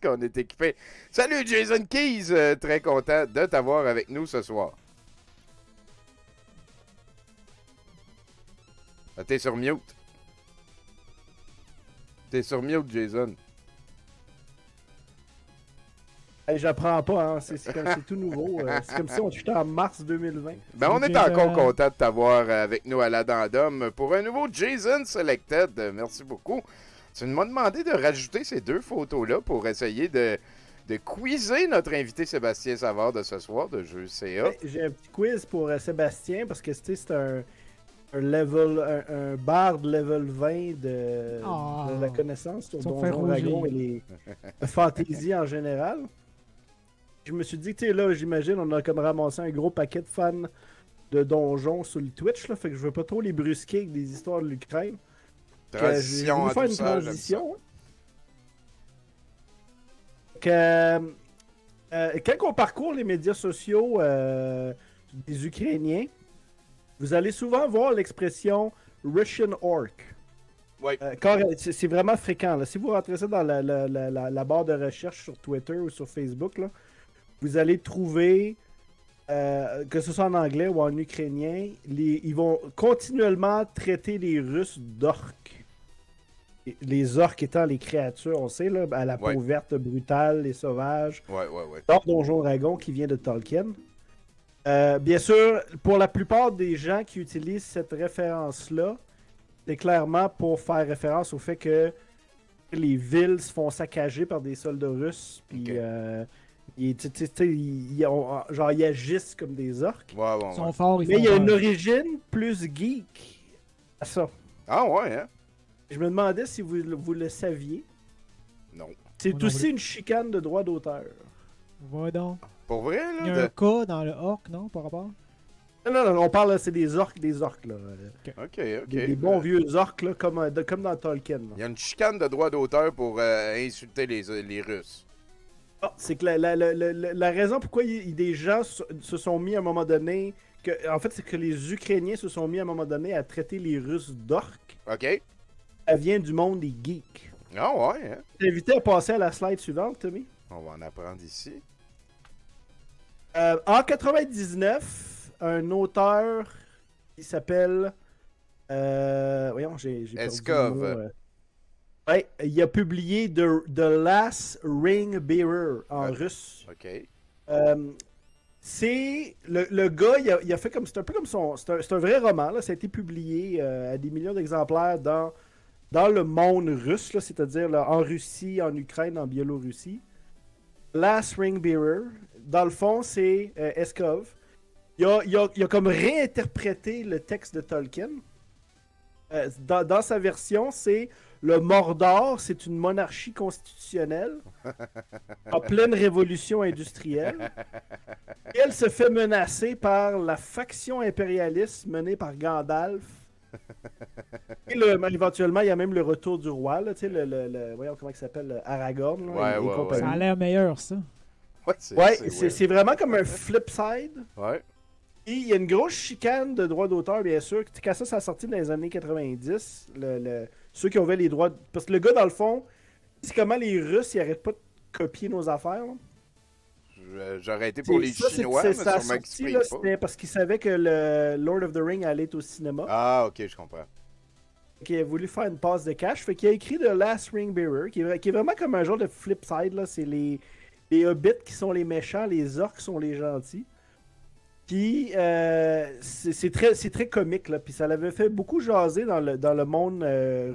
qu'on est équipé. Salut Jason Keys, très content de t'avoir avec nous ce soir. Ah, t'es sur mute. T'es sur mute, Jason. Hey, j'apprends pas, hein. C'est tout nouveau. C'est comme si on était en mars 2020. Ben, on est encore content de t'avoir avec nous à l'Addendum pour un nouveau Jason Selected. Merci beaucoup. Tu m'as demandé de rajouter ces deux photos-là pour essayer de quizer notre invité Sébastien Savard de ce soir de Jeux CA. Ouais, j'ai un petit quiz pour Sébastien parce que c'est un bar de level 20 de la connaissance sur Donjon Dragon et les fantasy en général. Je me suis dit, tu sais, là, j'imagine, on a comme ramassé un gros paquet de fans de donjons sur le Twitch, là, fait que je veux pas trop les brusquer avec des histoires de l'Ukraine. Transition faire une transition. Quand on parcourt les médias sociaux des Ukrainiens, vous allez souvent voir l'expression Russian Orc. Oui. C'est vraiment fréquent. Là. Si vous rentrez ça dans la barre de recherche sur Twitter ou sur Facebook, là, vous allez trouver, que ce soit en anglais ou en ukrainien, ils vont continuellement traiter les Russes d'orques. Les orques étant les créatures, on sait, là, à la peau verte, brutale, les sauvages. Ouais. Dans Donjon Dragon qui vient de Tolkien. Bien sûr, pour la plupart des gens qui utilisent cette référence-là, c'est clairement pour faire référence au fait que les villes se font saccager par des soldats russes, puis ils agissent comme des orques. Ouais. Ils sont forts, mais il y a une origine plus geek à ça. Ah ouais, hein? Je me demandais si vous le saviez. Non. C'est aussi une chicane de droit d'auteur. Va donc. Pour vrai, là? Il y a un cas dans le orc, non, par rapport? Non, on parle, c'est des orques, là. Ok. Des bons vieux orques, là, comme dans Tolkien. Là. Il y a une chicane de droit d'auteur pour insulter les Russes. Ah, c'est que la raison pourquoi des gens se sont mis à un moment donné... En fait, c'est que les Ukrainiens se sont mis à un moment donné à traiter les Russes d'orques. Ok. Elle vient du monde des geeks. Ah ouais, hein? Je t'invite à passer à la slide suivante, Tommy. On va en apprendre ici. En 99, un auteur qui s'appelle... voyons, j'ai perdu Eskov. le mot, ouais, il a publié The Last Ring Bearer en russe. Ok. C'est le gars, il a fait comme c'est un peu comme c'est un vrai roman là, ça a été publié à des millions d'exemplaires dans le monde russe, c'est-à-dire là, en Russie, en Ukraine, en Biélorussie. Last Ring Bearer, dans le fond, c'est Eskov. Il a comme réinterprété le texte de Tolkien. Dans sa version, c'est le Mordor, c'est une monarchie constitutionnelle en pleine révolution industrielle. Et elle se fait menacer par la faction impérialiste menée par Gandalf. Et éventuellement, il y a même le retour du roi, là, voyons comment il s'appelle, Aragorn. Là, et compagnie. Ça a l'air meilleur, ça. C'est vraiment comme un flip side. Ouais. Et il y a une grosse chicane de droits d'auteur, bien sûr. Quand ça a sorti dans les années 90, ceux qui avaient les droits... Parce que le gars, dans le fond, c'est comment les Russes, ils arrêtent pas de copier nos affaires. J'aurais été pour les Chinois, mais sûrement qu'ils se prient pas. C'était parce qu'ils savaient que le Lord of the Ring allait être au cinéma. Ah, ok, je comprends. Qui a voulu faire une passe de cash. Fait qu'il a écrit The Last Ring Bearer, qui est vraiment comme un genre de flip side. Là. C'est les hobbits qui sont les méchants, les orcs qui sont les gentils. Puis c'est très comique, là. Puis ça l'avait fait beaucoup jaser dans le monde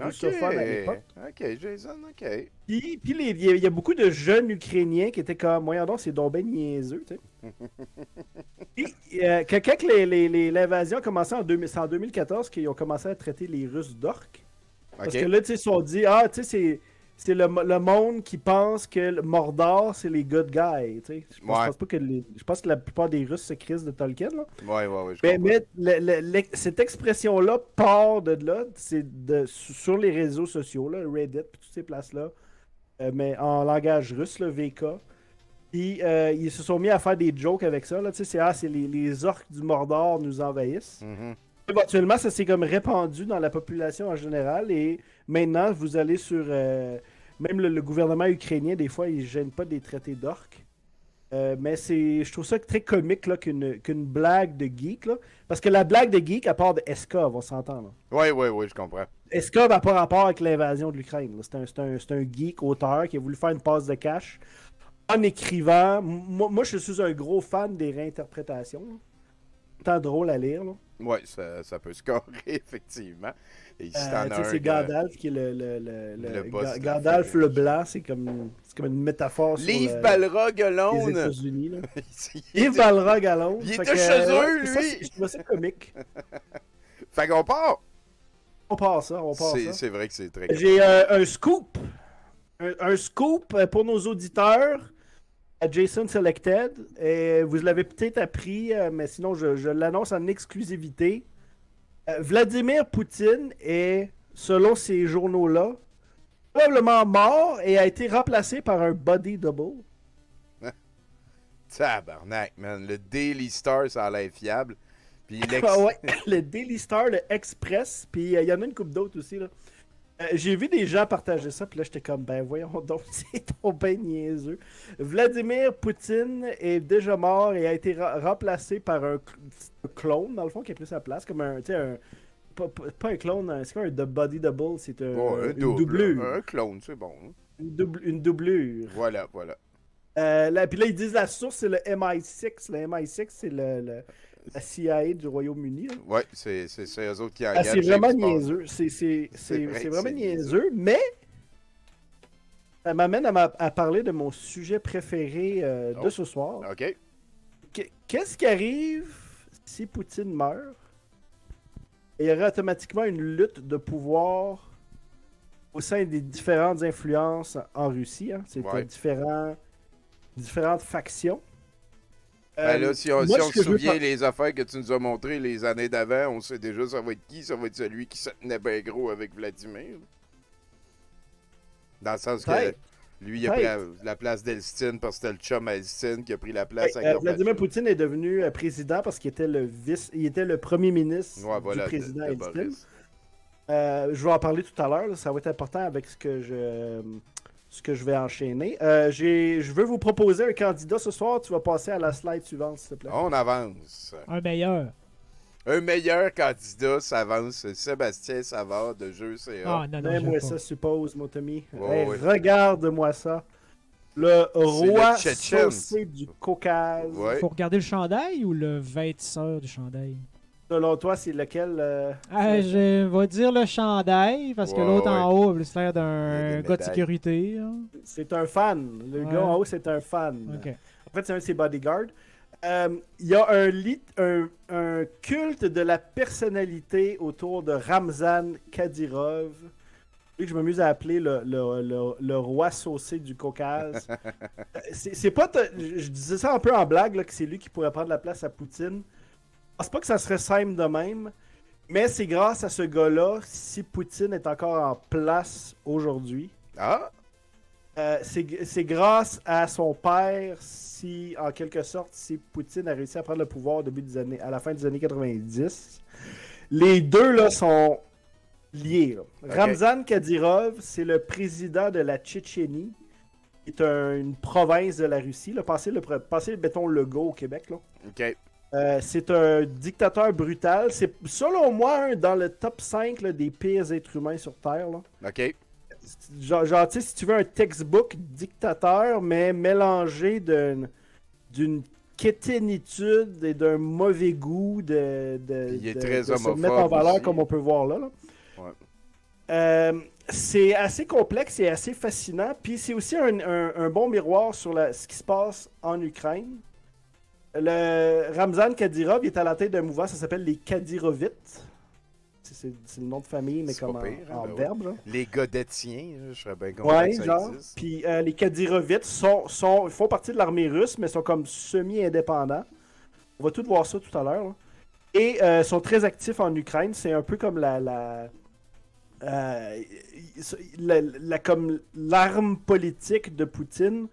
russophone à l'époque. Ok, Jason, ok. Puis il y a beaucoup de jeunes Ukrainiens qui étaient comme, voyons donc, c'est donc ben niaiseux, tu sais. Puis quand l'invasion a commencé c'est en 2014 qu'ils ont commencé à traiter les Russes d'orques. Parce que là, tu sais, ils se sont dit, tu sais, c'est le monde qui pense que le Mordor, c'est les good guys. Tu sais. Je pense que la plupart des Russes se crissent de Tolkien. Là. Ouais, mais cette expression-là part de là. C'est sur les réseaux sociaux, là, Reddit, puis toutes ces places-là. Mais en langage russe, le VK. Puis ils se sont mis à faire des jokes avec ça. Là. Tu sais, c'est les orques du Mordor nous envahissent. Mm-hmm. Éventuellement, ça s'est comme répandu dans la population en général et maintenant, vous allez sur Même le gouvernement ukrainien, des fois, il ne gêne pas des traités d'orques. Mais je trouve ça très comique là, qu'une blague de geek. Là. Parce que la blague de geek, à part de Eskov, on s'entend. Oui, je comprends. Eskov n'a pas rapport avec l'invasion de l'Ukraine. C'est un geek auteur qui a voulu faire une passe de cash en écrivant. Moi, je suis un gros fan des réinterprétations. Tant drôle à lire. Oui, ça peut scorer, effectivement. Et ici, t'en as un c'est Gandalf qui est le boss Gandalf le blanc, c'est comme une métaphore sur Yves Balrog les alone. États-Unis. Yves Balrog alone. Il était chez eux, lui. Je trouve ça comique. Fait qu'on part. On part ça. C'est vrai que c'est très J'ai un scoop. Un scoop pour nos auditeurs à Jason Selected. Et vous l'avez peut-être appris, mais sinon je l'annonce en exclusivité. Vladimir Poutine est, selon ces journaux-là, probablement mort et a été remplacé par un body double. Tabarnak, man. Le Daily Star, ça a l'air fiable. Puis ouais, le Daily Star, le Express, puis il y en a une couple d'autres aussi. Là. J'ai vu des gens partager ça, puis là j'étais comme, ben voyons donc, c'est ton ben niaiseux. Vladimir Poutine est déjà mort et a été remplacé par un clone, dans le fond, qui a pris sa place, comme un, tu sais, pas un clone, c'est quoi un body double, c'est une doublure. Un clone, c'est bon. Une doublure. Voilà. Puis là, ils disent la source, c'est le MI6. Le MI6, c'est la CIA du Royaume-Uni. Ouais, c'est eux autres qui engagent. C'est vraiment niaiseux. C'est vraiment niaiseux, mais ça m'amène à parler de mon sujet préféré de ce soir. OK. Qu'est-ce qui arrive si Poutine meurt? Il y aurait automatiquement une lutte de pouvoir au sein des différentes influences en Russie. Hein. C'est différentes factions. Ben là, si on se souvient les affaires que tu nous as montrées les années d'avant, on sait déjà ça va être qui. Ça va être celui qui se tenait bien gros avec Vladimir. Dans le sens que lui, il a pris la place d'Elstine parce que c'était le chum à Elstine qui a pris la place à Gorbatchev. Vladimir Poutine est devenu président parce qu'il était il était le premier ministre du président Elstine. Je vais en parler tout à l'heure. Ça va être important avec ce que je vais enchaîner. Je veux vous proposer un candidat ce soir. Tu vas passer à la slide suivante, s'il te plaît. On avance. Un meilleur. Un meilleur candidat s'avance. Sébastien Savard de Jeux CA. Ah, non, Mets-moi ça, suppose, mon Tommy. Ouais. Regarde-moi ça. Le roi saucé du Caucase. Ouais. Faut regarder le chandail ou le vêtisseur du chandail? Selon toi, c'est lequel? Je vais dire le chandail, parce que l'autre en haut a plus l'air d'un gars de médailles. sécurité. Hein. C'est un fan. Le gars en haut, c'est un fan. Okay. En fait, c'est un de ses bodyguards. Il y a un culte de la personnalité autour de Ramzan Kadyrov. Lui que je m'amuse à appeler le roi saucé du Caucase. C'est pas... Je disais ça un peu en blague, là, que c'est lui qui pourrait prendre la place à Poutine. Je pense pas que ça serait simple de même, mais c'est grâce à ce gars-là si Poutine est encore en place aujourd'hui. Ah! C'est grâce à son père si, en quelque sorte, si Poutine a réussi à prendre le pouvoir à la fin des années 90. Les deux là sont liés. Là. Okay. Ramzan Kadyrov, c'est le président de la Tchétchénie, qui est une province de la Russie. Là. Passez, mettons, le go au Québec. Là. OK. C'est un dictateur brutal. C'est, selon moi, dans le top 5 là, des pires êtres humains sur Terre. Là. OK. Genre tu sais, si tu veux un textbook dictateur, mais mélangé d'une quétainitude et d'un mauvais goût Il est très de se homophobe mettre en valeur, aussi. comme on peut voir là. Ouais. C'est assez complexe et assez fascinant. Puis c'est aussi un bon miroir sur ce qui se passe en Ukraine. Le Ramzan Kadyrov il est à la tête d'un mouvement, ça s'appelle les Kadyrovites. C'est le nom de famille, mais comme en verbe. Genre. Les Godetiens, je serais bien content que ça genre. existe. Puis les Kadyrovites ils font partie de l'armée russe, mais sont comme semi-indépendants. On va tout voir ça tout à l'heure. Là. Et sont très actifs en Ukraine. C'est un peu comme comme l'arme politique de Poutine.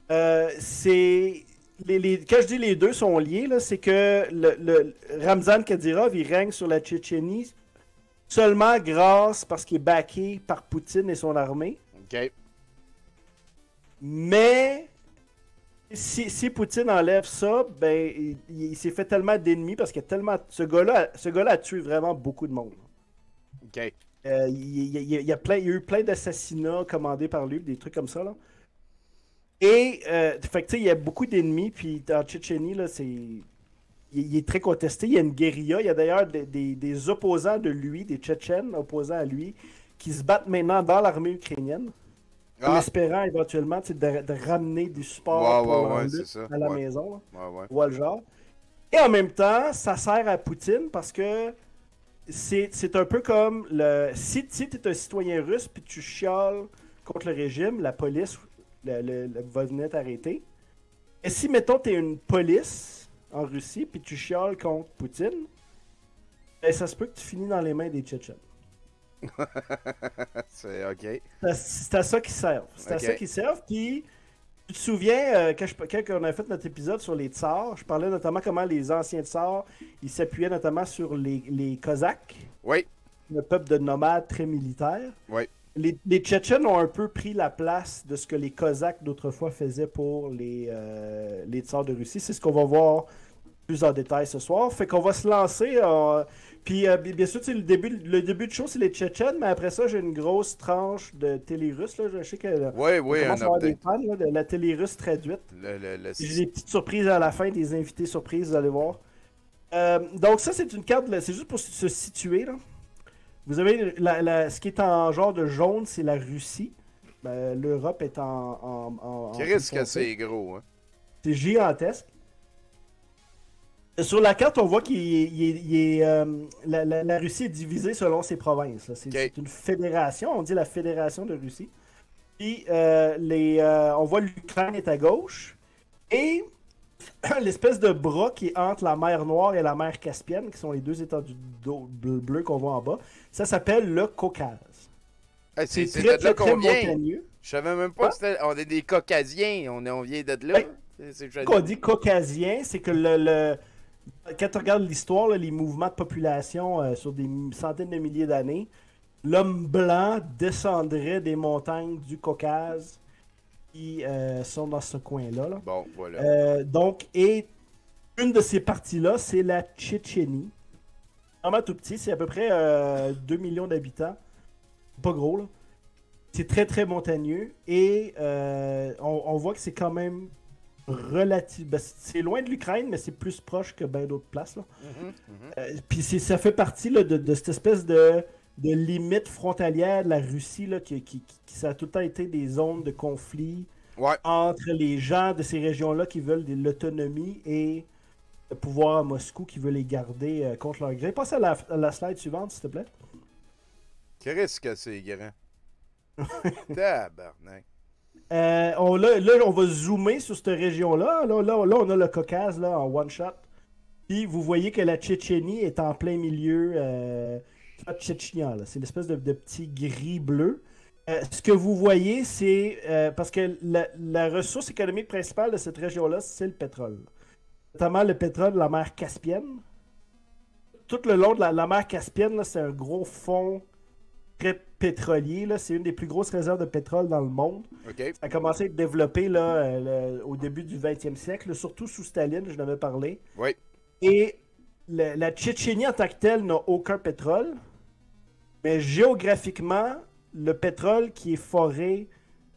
C'est... quand je dis les deux sont liés, là, c'est que le Ramzan Kadyrov, il règne sur la Tchétchénie seulement parce qu'il est backé par Poutine et son armée. OK. Mais si Poutine enlève ça, ben il s'est fait tellement d'ennemis parce que tellement ce gars-là a tué vraiment beaucoup de monde. OK. Il y a eu plein d'assassinats commandés par lui, des trucs comme ça là. Et fait que tu sais, il y a beaucoup d'ennemis, puis en Tchétchénie là, il est très contesté. Il y a une guérilla. Il y a d'ailleurs des opposants de lui, des Tchétchènes opposants à lui, qui se battent maintenant dans l'armée ukrainienne, en espérant éventuellement de ramener du support pour la lutte à la maison. Ou le genre. Et en même temps, ça sert à Poutine parce que c'est un peu comme si tu es un citoyen russe puis tu chiales contre le régime, la police va venir t'arrêter. Et si, mettons, tu es une police en Russie puis tu chiales contre Poutine, ben, ça se peut que tu finis dans les mains des Tchétchènes. C'est OK. C'est à ça qu'ils servent. C'est à ça qu'ils servent. Puis, tu te souviens, quand on a fait notre épisode sur les tsars, je parlais notamment comment les anciens tsars, ils s'appuyaient notamment sur les Cosaques. Oui. Le peuple de nomades très militaires. Oui. Les Tchétchènes ont un peu pris la place de ce que les Cosaques d'autrefois faisaient pour les tsars de Russie. C'est ce qu'on va voir plus en détail ce soir. Fait qu'on va se lancer. Puis bien sûr, le début de show, c'est les Tchétchènes, mais après ça, j'ai une grosse tranche de télé russe. Là. Je sais que oui, commence à avoir des fans là, de la télé russe traduite. J'ai des petites surprises à la fin, des invités surprises, vous allez voir. Donc ça, c'est une carte, c'est juste pour se situer. Là. Vous avez ce qui est en genre de jaune, c'est la Russie. L'Europe est en Qu'est-ce que c'est gros, hein? C'est gigantesque. Sur la carte, on voit que la Russie est divisée selon ses provinces. C'est une fédération, on dit la Fédération de Russie. Puis on voit l'Ukraine est à gauche. Et l'espèce de bras qui est entre la mer Noire et la mer Caspienne, qui sont les deux étendues bleues qu'on voit en bas, ça s'appelle le Caucase. Hey, c'est de là qu'on vient. Montagneux. Je savais même pas que on est des Caucasiens, on vient de là. Quand on dit Caucasien, c'est que quand tu regardes l'histoire, les mouvements de population sur des centaines de milliers d'années, l'homme blanc descendrait des montagnes du Caucase qui sont dans ce coin-là. Là. Bon, voilà. Donc, et une de ces parties-là, c'est la Tchétchénie. Vraiment tout petit, c'est à peu près 2 millions d'habitants. Pas gros, là. C'est très, très montagneux. Et on voit que c'est quand même c'est loin de l'Ukraine, mais c'est plus proche que bien d'autres places. Là. Puis ça fait partie là, de cette espèce de limite frontalière de la Russie, là, qui ça a tout le temps été des zones de conflit entre les gens de ces régions-là qui veulent de l'autonomie et le pouvoir à Moscou qui veut les garder contre leur gré. Passe à la slide suivante, s'il te plaît. Qu'est-ce que c'est grand? Tabarnak. Là, on va zoomer sur cette région-là. Là, on a le Caucase là, en one-shot. Puis vous voyez que la Tchétchénie est en plein milieu. Pas Tchétchénia, là. C'est l'espèce de petit gris-bleu. Ce que vous voyez, c'est... parce que la ressource économique principale de cette région-là, c'est le pétrole. Notamment le pétrole de la mer Caspienne. Tout le long de la mer Caspienne, là, c'est un gros fond très pétrolier. Là. C'est une des plus grosses réserves de pétrole dans le monde. Okay. Ça a commencé à être développé là, au début du 20e siècle, surtout sous Staline, je n'avais parlé. Oui. Et la Tchétchénie en tant que telle n'a aucun pétrole, mais géographiquement, le pétrole qui est foré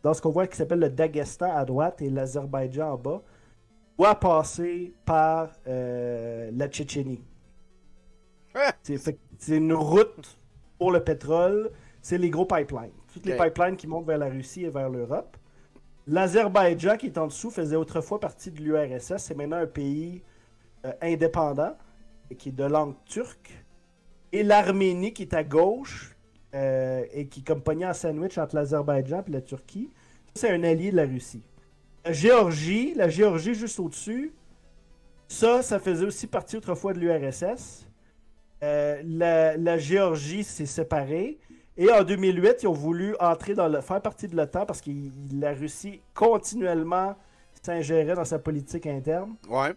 dans ce qu'on voit qui s'appelle le Daghestan à droite et l'Azerbaïdjan en bas, doit passer par la Tchétchénie. C'est une route pour le pétrole, c'est les gros pipelines. Toutes les pipelines qui montent vers la Russie et vers l'Europe. L'Azerbaïdjan, qui est en dessous, faisait autrefois partie de l'URSS. C'est maintenant un pays indépendant, qui est de langue turque. Et l'Arménie, qui est à gauche, et qui est comme pogné en sandwich entre l'Azerbaïdjan et la Turquie. C'est un allié de la Russie. La Géorgie juste au-dessus, ça faisait aussi partie autrefois de l'URSS. La Géorgie s'est séparée. Et en 2008, ils ont voulu faire partie de l'OTAN parce que la Russie continuellement s'ingérait dans sa politique interne. Ouais.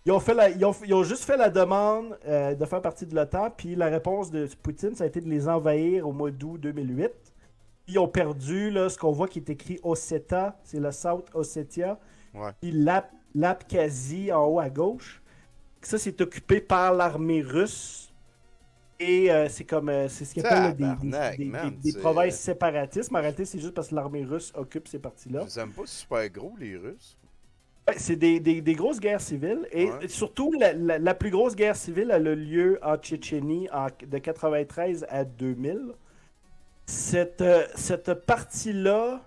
Ils ont juste fait la demande de faire partie de l'OTAN, puis la réponse de Poutine, ça a été de les envahir au mois d'août 2008. Ils ont perdu là, ce qu'on voit qui est écrit Osseta, c'est le South Ossetia. Ouais. Puis l'Abkhazie en haut à gauche. Ça, c'est occupé par l'armée russe. Et c'est comme c'est ce qu'ils appellent des provinces séparatistes. Mais en réalité, c'est juste parce que l'armée russe occupe ces parties-là. Ils aiment pas super gros, les Russes. Ouais, c'est des grosses guerres civiles. Et surtout, la plus grosse guerre civile a le lieu en Tchétchénie de 93 à 2000. Cette partie-là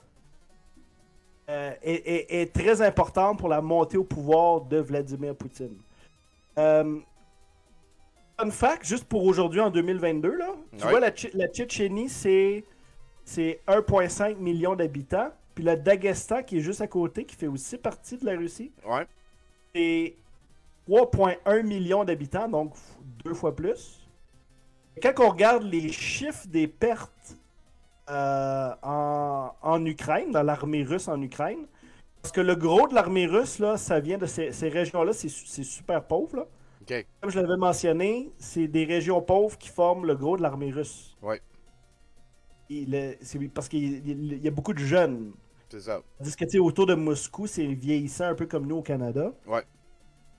est très importante pour la montée au pouvoir de Vladimir Poutine. Fun fact, juste pour aujourd'hui en 2022, là, tu vois, la Tchétchénie, c'est 1,5 million d'habitants. Puis le Daghestan, qui est juste à côté, qui fait aussi partie de la Russie, c'est 3,1 millions d'habitants, donc 2 fois plus. Quand on regarde les chiffres des pertes en Ukraine, dans l'armée russe en Ukraine, parce que le gros de l'armée russe, là, ça vient de ces régions-là, c'est super pauvre. Là. Okay. Comme je l'avais mentionné, c'est des régions pauvres qui forment le gros de l'armée russe. Ouais. C'est parce qu'il y a beaucoup de jeunes. C'est ça. Tandis que autour de Moscou, c'est vieillissant un peu comme nous au Canada. Ouais.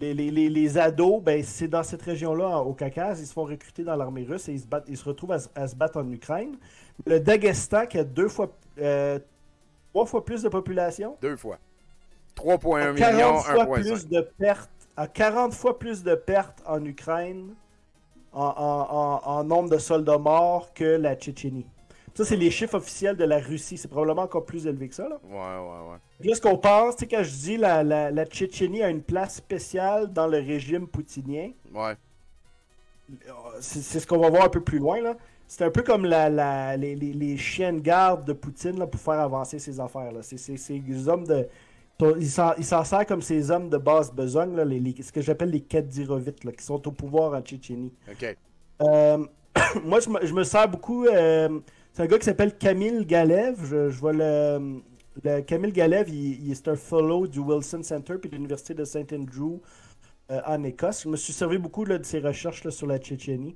Les ados, ben, c'est dans cette région-là, au Caucase, ils se font recruter dans l'armée russe et ils se retrouvent à se battre en Ukraine. Le Daghestan, qui a 3 fois plus de population. 2 fois. 3,1 millions, 1,5. À 40 fois plus de pertes en Ukraine en nombre de soldats morts que la Tchétchénie. Ça, c'est les chiffres officiels de la Russie. C'est probablement encore plus élevé que ça. Là. Ouais. Là, ce qu'on pense, c'est quand je dis la Tchétchénie a une place spéciale dans le régime poutinien. Ouais. C'est ce qu'on va voir un peu plus loin. Là. C'est un peu comme les chiens de garde de Poutine là, pour faire avancer ses affaires. Là. C'est des hommes de... Il s'en sert comme ces hommes de basse besogne, là, ce que j'appelle les Kadyrov, là, qui sont au pouvoir en Tchétchénie. OK. Moi, je me sers beaucoup... c'est un gars qui s'appelle Kamil Galev. Je vois le Kamil Galev, c'est un fellow du Wilson Center puis de l'Université de St. Andrew en Écosse. Je me suis servi beaucoup là, de ses recherches là, sur la Tchétchénie.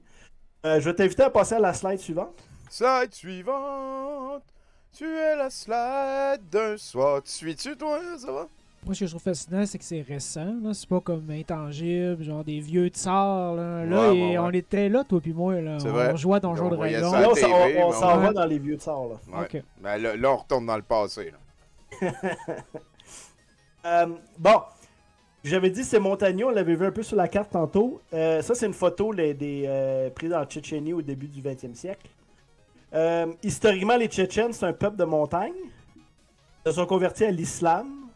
Je vais t'inviter à passer à la slide suivante. Slide suivante! Tu es la slide d'un soir. Tu suis-tu, toi? Ça va? Moi, ce que je trouve fascinant, c'est que c'est récent. Là. C'est pas comme intangible, genre des vieux tsars. Là, on était là, toi puis moi. Là. On jouait à Donjon Dragon. Là, on s'en va dans les vieux tsars. Là. Ouais. Okay. Ben, là, on retourne dans le passé. Là. Bon. J'avais dit c'est montagneux, on l'avait vu un peu sur la carte tantôt. Ça, c'est une photo des prises en Tchétchénie au début du 20e siècle. Historiquement, les Tchétchènes, c'est un peuple de montagne. Ils se sont convertis à l'islam.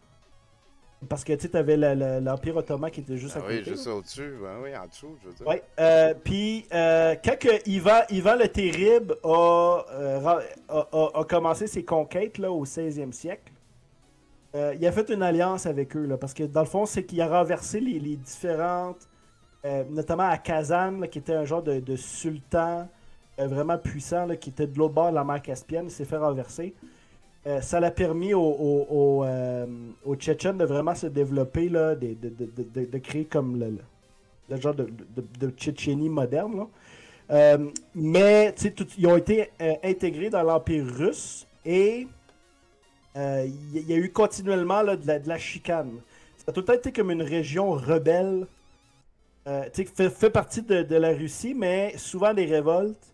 Parce que tu avais l'Empire ottoman qui était juste à côté. Oui, juste au-dessus. Ben, oui, en dessous, je veux dire. Oui. Puis, quand Ivan le Terrible a commencé ses conquêtes là, au 16e siècle, il a fait une alliance avec eux. Là, parce que dans le fond, c'est qu'il a renversé les différentes. Notamment à Kazan, là, qui était un genre de sultan vraiment puissant, là, qui était de l'autre bord de la mer Caspienne. Il s'est fait renverser. Ça l'a permis aux Tchétchènes de vraiment se développer, là, de créer comme le genre de Tchétchénie moderne. Là. Mais ils ont été intégrés dans l'Empire russe et il y a eu continuellement là, de la chicane. Ça a tout le temps été comme une région rebelle. Fait partie de la Russie, mais souvent des révoltes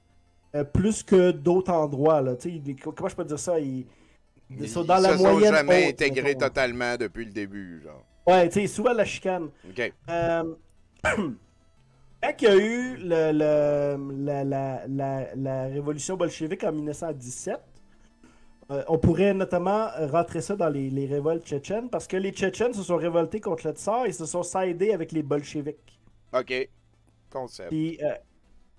plus que d'autres endroits. Là. Comment je peux dire ça? Ils sont dans la moyenne. Ils ne sont jamais intégrés totalement depuis le début. Genre. Ouais, tu sais, souvent la chicane. OK. Quand il y a eu la révolution bolchevique en 1917, on pourrait notamment rentrer ça dans les révoltes tchétchènes parce que les Tchétchènes se sont révoltés contre le tsar et se sont sidés avec les bolcheviks. OK. Concept. Puis,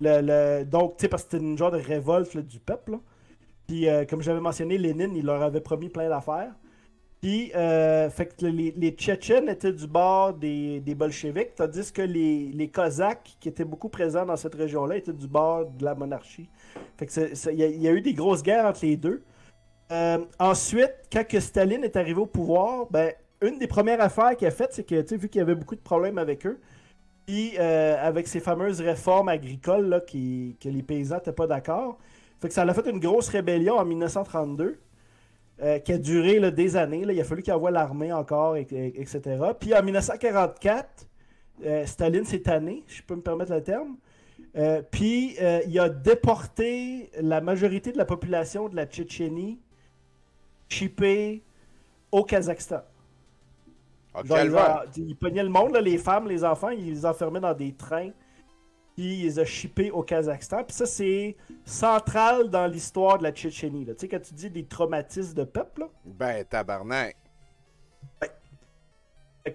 donc, tu sais, parce que c'était une genre de révolte là, du peuple. Là. Puis, comme j'avais mentionné, Lénine, il leur avait promis plein d'affaires. Puis, fait que les Tchétchènes étaient du bord des bolcheviks, tandis que les Cosaques, qui étaient beaucoup présents dans cette région-là, étaient du bord de la monarchie. Fait que il y a eu des grosses guerres entre les deux. Ensuite, quand que Staline est arrivé au pouvoir, ben, une des premières affaires qu'il a faites, c'est que, tu sais, vu qu'il y avait beaucoup de problèmes avec eux, puis avec ces fameuses réformes agricoles là, que les paysans n'étaient pas d'accord, Fait que ça a fait une grosse rébellion en 1932 qui a duré là, des années. Là. Il a fallu qu'il envoie l'armée encore, etc. Puis en 1944, Staline s'est tanné, je peux me permettre le terme. Puis il a déporté la majorité de la population de la Tchétchénie, chippée au Kazakhstan. Il pognait le monde, là, les femmes, les enfants, il les enfermait dans des trains, puis il les a chippés au Kazakhstan. Puis ça, c'est central dans l'histoire de la Tchétchénie. Tu sais, quand tu dis des traumatismes de peuple, là, ben, tabarnak. Ouais.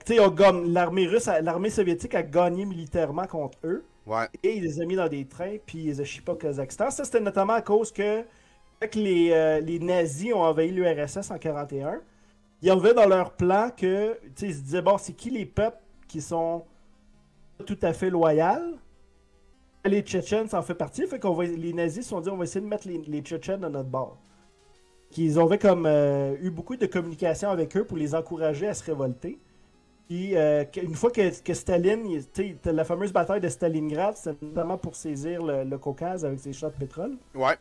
Tu sais, l'armée soviétique a gagné militairement contre eux. Ouais. Et il les a mis dans des trains, puis il les a chippés au Kazakhstan. Ça, c'était notamment à cause que quand les nazis ont envahi l'URSS en 1941, ils avaient dans leur plan que, tu sais, ils se disaient, bon, c'est qui les peuples qui sont tout à fait loyaux? Les Tchétchènes, ça en fait partie. Fait les nazis se sont dit, on va essayer de mettre les Tchétchènes de notre bord. Ils avaient comme eu beaucoup de communication avec eux pour les encourager à se révolter. Puis, une fois que Staline, tu sais, la fameuse bataille de Stalingrad, c'était notamment pour saisir le Caucase avec ses champs de pétrole. Ouais.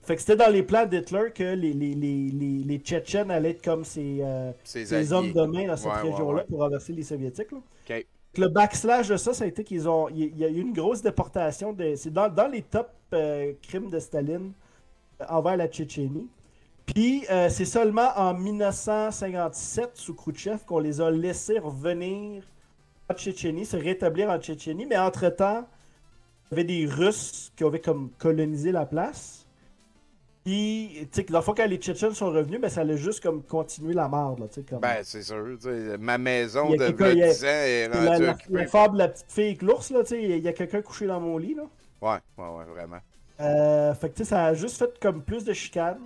Fait que c'était dans les plans d'Hitler que les Tchétchènes allaient être comme ces hommes de main dans cette région-là pour renverser les Soviétiques. Là. Okay. Le backslash de ça a été il y a eu une grosse déportation. C'est dans les top crimes de Staline envers la Tchétchénie. Puis c'est seulement en 1957, sous Khrouchtchev, qu'on les a laissés revenir en Tchétchénie, se rétablir en Tchétchénie. Mais entre-temps, il y avait des Russes qui avaient comme colonisé la place. Puis, tu sais, la fois que les Tchétchènes sont revenus, ben, ça allait juste comme continuer la merde. Là, comme... Ben, c'est sûr. Ma maison de 10 ans est rendue occupée. La fable de la petite fille avec l'ours, là, il y a quelqu'un couché dans mon lit. Là. Ouais, vraiment. Fait que, tu sais, ça a juste fait comme plus de chicanes.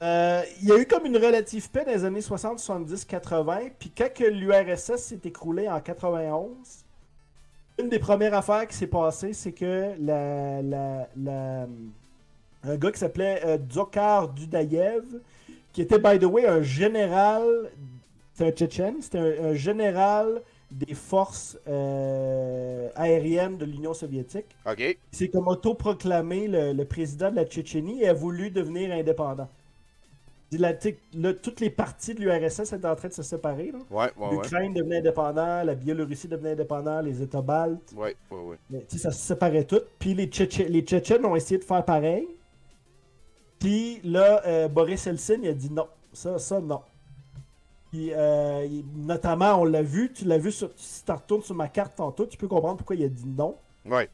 Il y a eu comme une relative paix dans les années 60, 70, 80. Puis quand l'URSS s'est écroulée en 91, une des premières affaires qui s'est passée, c'est que un gars qui s'appelait Dzhokhar Dudayev, qui était, by the way, un général, c'était un Tchétchène, c'était un général des forces aériennes de l'Union soviétique. OK. Il s'est comme autoproclamé le président de la Tchétchénie et a voulu devenir indépendant. Toutes les parties de l'URSS étaient en train de se séparer. L'Ukraine devenait indépendant, la Biélorussie devenait indépendant, les États baltes. Ouais. Mais, ça se séparait tout. Puis les Tchétchènes ont essayé de faire pareil. Puis là, Boris Eltsine, il a dit non. Ça, non. Puis, notamment, on l'a vu. Tu l'as vu, si tu retournes sur ma carte tantôt, tu peux comprendre pourquoi il a dit non. Ouais.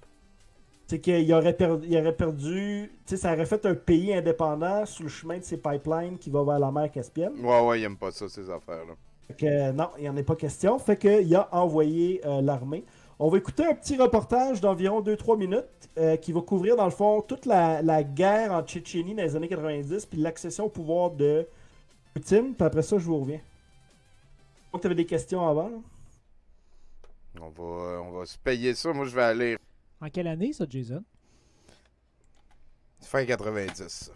C'est qu'il aurait perdu... Tu sais, ça aurait fait un pays indépendant sur le chemin de ces pipelines qui va vers la mer Caspienne. Ouais, il aime pas ça, ces affaires-là. Fait que non, il n'y en a pas question. Fait qu'il a envoyé l'armée. On va écouter un petit reportage d'environ 2-3 minutes qui va couvrir, dans le fond, toute la guerre en Tchétchénie dans les années 90 puis l'accession au pouvoir de Poutine. Puis après ça, je vous reviens. Donc, tu avais des questions avant, là? On va se payer ça. Moi, je vais aller... En quelle année, ça, Jason? Fin 90.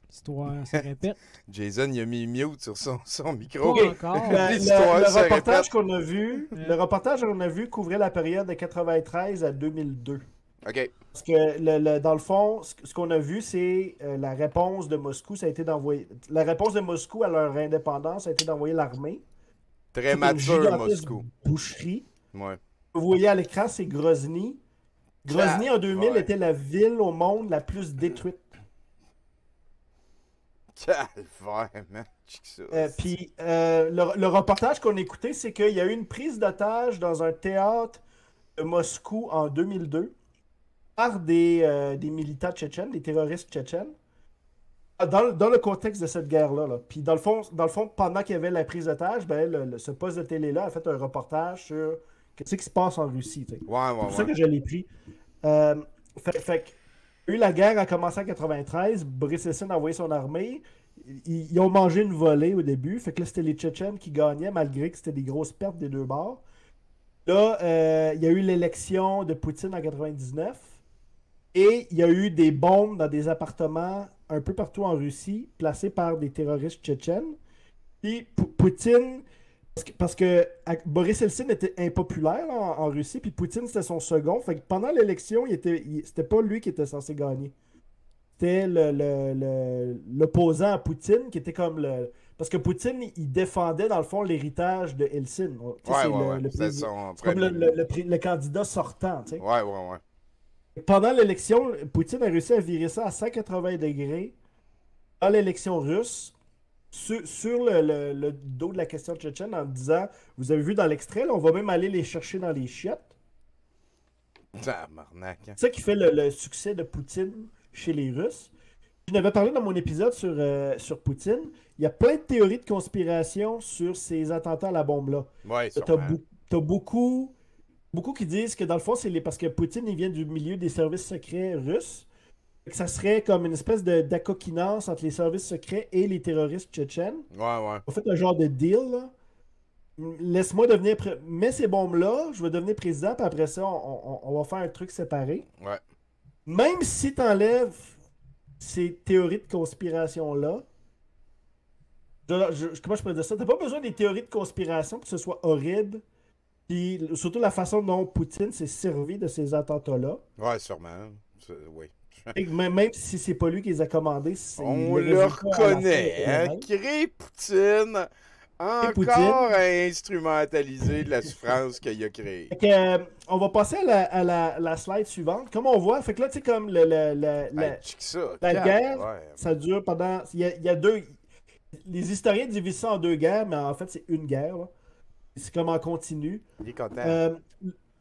L'histoire se répète. Jason, il a mis mute sur son micro. Pas encore. Le reportage qu'on a vu, couvrait la période de 93 à 2002. OK. Parce que, dans le fond, ce qu'on a vu, c'est la réponse de Moscou, ça a été d'envoyer... La réponse de Moscou à leur indépendance, ça a été d'envoyer l'armée. Très mature, Moscou. Boucherie. Ouais. Vous voyez à l'écran, c'est Grozny. Grozny, en 2000, était la ville au monde la plus détruite. Calvaire, man. Puis, le reportage qu'on a écouté, c'est qu'il y a eu une prise d'otage dans un théâtre de Moscou en 2002 par des militants tchétchènes, des terroristes tchétchènes, dans le contexte de cette guerre-là. Là. Puis, dans le fond, pendant qu'il y avait la prise d'otage, ce poste de télé-là a fait un reportage sur ce qui se passe en Russie. C'est pour ça que je l'ai pris. Fait que la guerre a commencé en 93. Boris Eltsine a envoyé son armée. Ils ont mangé une volée au début. Fait que là, c'était les Tchétchènes qui gagnaient, malgré que c'était des grosses pertes des deux bords. Là, il y a eu l'élection de Poutine en 99. Et il y a eu des bombes dans des appartements un peu partout en Russie, placés par des terroristes tchétchènes. Puis Poutine Parce que Boris Eltsine était impopulaire là, en Russie, puis Poutine c'était son second. Fait que pendant l'élection, c'était pas lui qui était censé gagner. C'était l'opposant à Poutine qui était comme le. Parce que Poutine, il défendait dans le fond l'héritage de Eltsine. C'est comme le candidat sortant. Tu sais. Ouais. Pendant l'élection, Poutine a réussi à virer ça à 180 degrés dans l'élection russe. Sur le dos de la question tchétchène en disant, vous avez vu dans l'extrait, là, on va même aller les chercher dans les chiottes. C'est ça qui fait le succès de Poutine chez les Russes. Je n'avais parlé dans mon épisode sur Poutine. Il y a plein de théories de conspiration sur ces attentats à la bombe-là. Ouais, t'as beaucoup qui disent que dans le fond, parce que Poutine il vient du milieu des services secrets russes. Que ça serait comme une espèce d'accoquinance entre les services secrets et les terroristes tchétchènes. Ouais. On fait un genre de deal, là. Laisse-moi devenir... Mets ces bombes-là, je vais devenir président, puis après ça, on va faire un truc séparé. Ouais. Même si t'enlèves ces théories de conspiration-là, comment je peux dire ça? T'as pas besoin des théories de conspiration pour que ce soit horrible. Puis surtout la façon dont Poutine s'est servi de ces attentats-là. Ouais, sûrement. Oui. Même si c'est pas lui qui les a commandés, on le reconnaît, hein? Poutine, encore à instrumentaliser de la souffrance qu'il a créée. On va passer à la slide suivante. Comme on voit, fait que là, tu sais, comme la guerre, ça dure pendant... Il y a deux... Les historiens divisent ça en deux guerres, mais en fait, c'est une guerre. Là. C'est comme en continu. Il est content.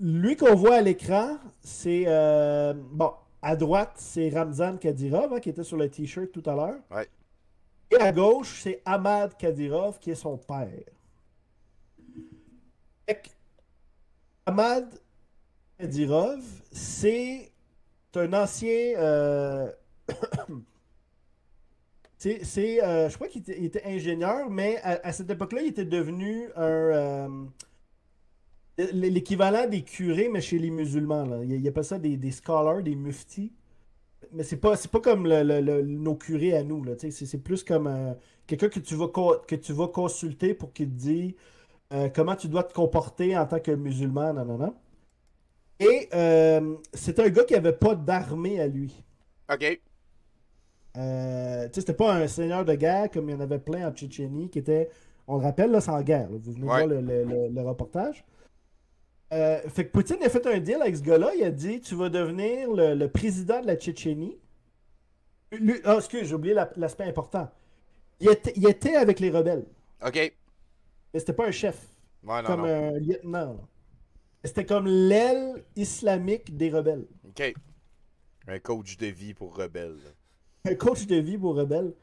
Lui qu'on voit à l'écran, c'est... bon, à droite, c'est Ramzan Kadyrov, hein, qui était sur le t-shirt tout à l'heure. Ouais. Et à gauche, c'est Ahmad Kadyrov, qui est son père. Ahmad Kadyrov, c'est un ancien... je crois qu'il était ingénieur, mais à cette époque-là, il était devenu l'équivalent des curés, mais chez les musulmans. Là. Il appelle ça des scholars, des muftis. Mais c'est pas comme nos curés à nous. C'est plus comme quelqu'un que tu vas consulter pour qu'il te dise comment tu dois te comporter en tant que musulman. Non. Et c'est un gars qui avait pas d'armée à lui. OK. C'était pas un seigneur de guerre comme il y en avait plein en Tchétchénie qui était, on le rappelle, là, sans guerre. Là. Vous venez voir le reportage. Fait que Poutine a fait un deal avec ce gars-là. Il a dit, tu vas devenir le président de la Tchétchénie. Excuse, j'ai oublié l'aspect important. Il était avec les rebelles. OK. Mais c'était pas un chef. Ouais, comme un lieutenant. Là. C'était comme l'aile islamique des rebelles. OK. Un coach de vie pour rebelles. Un coach de vie pour rebelles.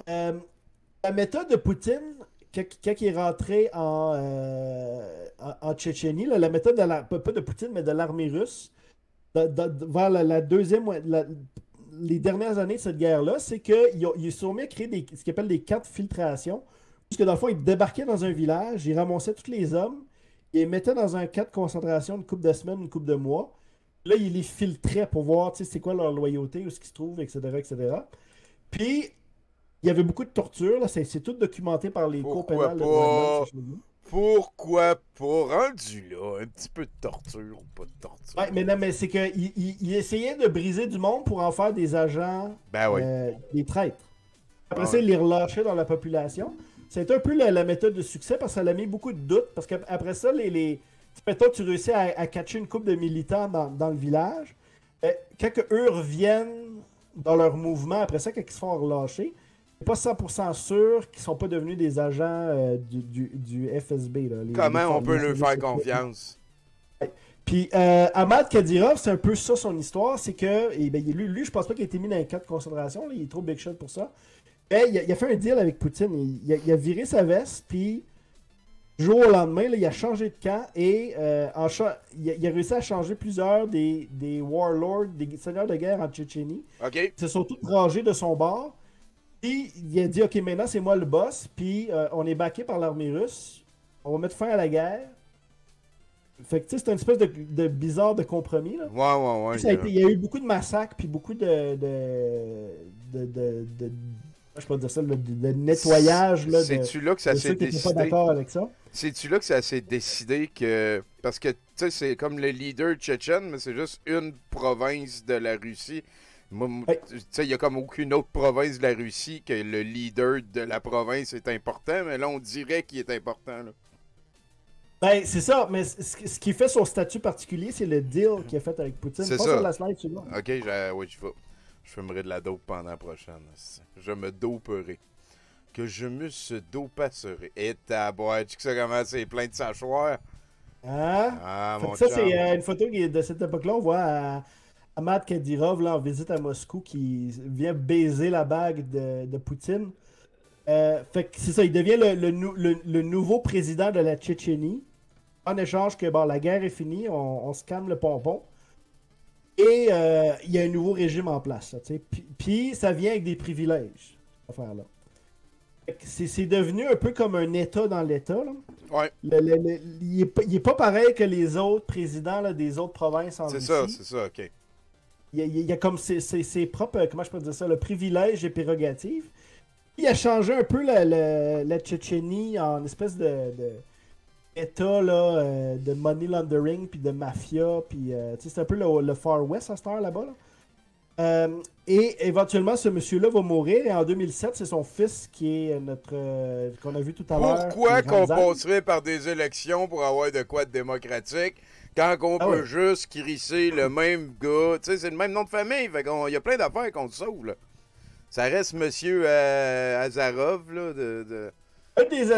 La méthode de Poutine, quand il est rentré en Tchétchénie, là, la méthode pas de Poutine, mais de l'armée russe, vers la deuxième, les dernières années de cette guerre-là, c'est qu'ils se sont mis à créer ce qu'ils appellent des camps de filtration. Puisque dans le fond, ils débarquaient dans un village, ils ramassaient tous les hommes, ils les mettaient dans un camp de concentration une couple de semaines, une couple de mois. Là, ils les filtraient pour voir c'est quoi leur loyauté, où ce qu'ils se trouvent, etc., etc. Puis, il y avait beaucoup de torture. Là. C'est tout documenté par les cours pénales. Pourquoi pas? Rendu là, un petit peu de torture ou pas de torture? Ouais, mais non, mais c'est qu'il essayait de briser du monde pour en faire des agents, des traîtres. Après ça, il les relâchait dans la population. C'est un peu la méthode de succès parce que ça l'a mis beaucoup de doutes. Parce qu'après ça, mettons, tu réussis à catcher une couple de militants dans le village. Quand eux reviennent dans leur mouvement, après ça, quand ils se font relâcher, c'est pas 100% sûr qu'ils sont pas devenus des agents du FSB. Là, comment on peut leur faire confiance? Puis Ahmad Kadyrov, c'est un peu ça son histoire. C'est que lui, je pense pas qu'il a été mis dans un camp de concentration. Là, il est trop big shot pour ça. Mais il a fait un deal avec Poutine. Il a viré sa veste, puis jour au lendemain, là, il a changé de camp et il a réussi à changer plusieurs des warlords, des seigneurs de guerre en Tchétchénie. OK. Ils se sont tous rangés de son bord. Puis il a dit, OK, maintenant c'est moi le boss, puis on est backé par l'armée russe. On va mettre fin à la guerre. Fait que tu sais, c'est une espèce de bizarre de compromis. Là. Ouais. Il y a eu beaucoup de massacres, puis beaucoup Je peux dire ça, le nettoyage. C'est-tu là que ça s'est décidé? Pas d'accord avec ça? C'est-tu là que ça s'est décidé que... Parce que, tu sais, c'est comme le leader tchétchène, mais c'est juste une province de la Russie. Tu sais, il n'y a comme aucune autre province de la Russie que le leader de la province est important, mais là, on dirait qu'il est important, là. Ben, c'est ça, mais ce qui fait son statut particulier, c'est le deal qu'il a fait avec Poutine. C'est pas ça. sur la slide, celui-là. Ok, oui, je fumerai de la dope pendant la prochaine. Je me doperai. Que je me se dopasserai. Et ta boîte, tu sais comment c'est plein de sachoirs. Hein? Ah, mon ça, chum. c'est une photo de cette époque-là. On voit Ahmad Kadyrov là, en visite à Moscou qui vient baiser la bague de Poutine. Fait que c'est ça, il devient le nouveau président de la Tchétchénie. En échange que bon, la guerre est finie, on se calme le pompon. Et il y a un nouveau régime en place. Puis ça vient avec des privilèges, cette affaire-là. C'est devenu un peu comme un État dans l'État. Là. Ouais. Il est pas pareil que les autres présidents là, des autres provinces en Russie. C'est ça, ok. Il y a comme ses propres, comment je peux dire ça, le privilège et prérogatives. Il a changé un peu la Tchétchénie en espèce de État là, de money laundering puis de mafia. Puis, c'est un peu le Far West à cette heure là-bas. Là. Et éventuellement, ce monsieur-là va mourir. Et en 2007, c'est son fils qui est qu'on a vu tout à l'heure. Pourquoi qu'on passerait par des élections pour avoir de quoi de démocratique quand on peut juste crisser le même gars? Tu sais, c'est le même nom de famille. Fait il y a plein d'affaires qu'on te sauve, là. Ça reste monsieur Azarov, là, Un des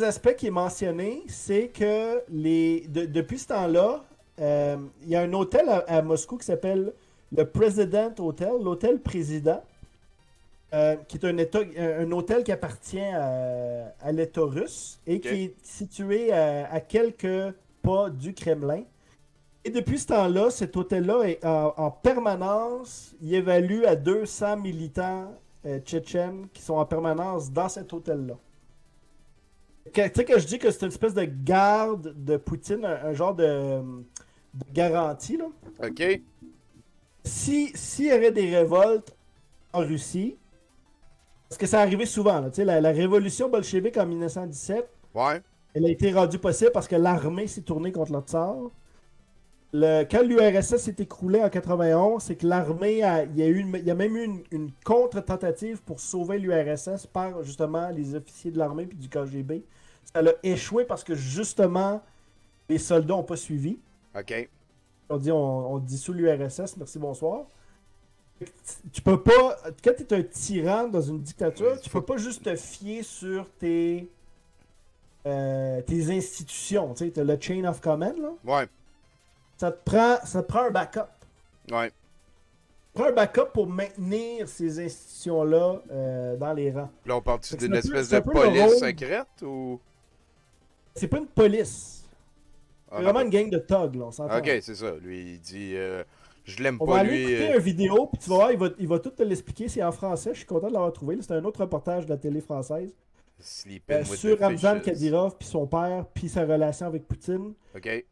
aspects qui est mentionné, c'est que depuis ce temps-là, il y a un hôtel à Moscou qui s'appelle le President Hotel, l'hôtel président, qui est un hôtel qui appartient à l'État russe et qui est situé à quelques pas du Kremlin. Et depuis ce temps-là, cet hôtel-là est en permanence, il évalue à 200 militants tchétchènes qui sont en permanence dans cet hôtel-là. Tu sais que je dis que c'est une espèce de garde de Poutine, un genre de garantie, là. OK. S'il y avait des révoltes en Russie, parce que ça arrivait souvent, là, la révolution bolchevique en 1917, elle a été rendue possible parce que l'armée s'est tournée contre le tsar. Quand l'URSS s'est écroulé en 91, c'est que l'armée, il y a même eu une contre-tentative pour sauver l'URSS par justement les officiers de l'armée puis du KGB. Ça a échoué parce que justement les soldats n'ont pas suivi. OK. On dissout l'URSS, merci, bonsoir. Tu peux pas, quand tu es un tyran dans une dictature, tu peux pas juste te fier sur tes institutions. Tu sais, le chain of command, là. Ouais. Ça te prend un backup. Ouais. Ça te prend un backup pour maintenir ces institutions-là dans les rangs. Là, on parle d'une espèce de police secrète ou... C'est pas une police. C'est vraiment une gang de thugs, là, on s'entend. Ok, c'est ça. Lui, il dit je l'aime pas, lui. On va aller écouter une vidéo, puis tu vas voir, il va tout te l'expliquer. C'est en français, je suis content de l'avoir trouvé. C'est un autre reportage de la télé française. Sur Ramzan Kadyrov, puis son père, puis sa relation avec Poutine. OK.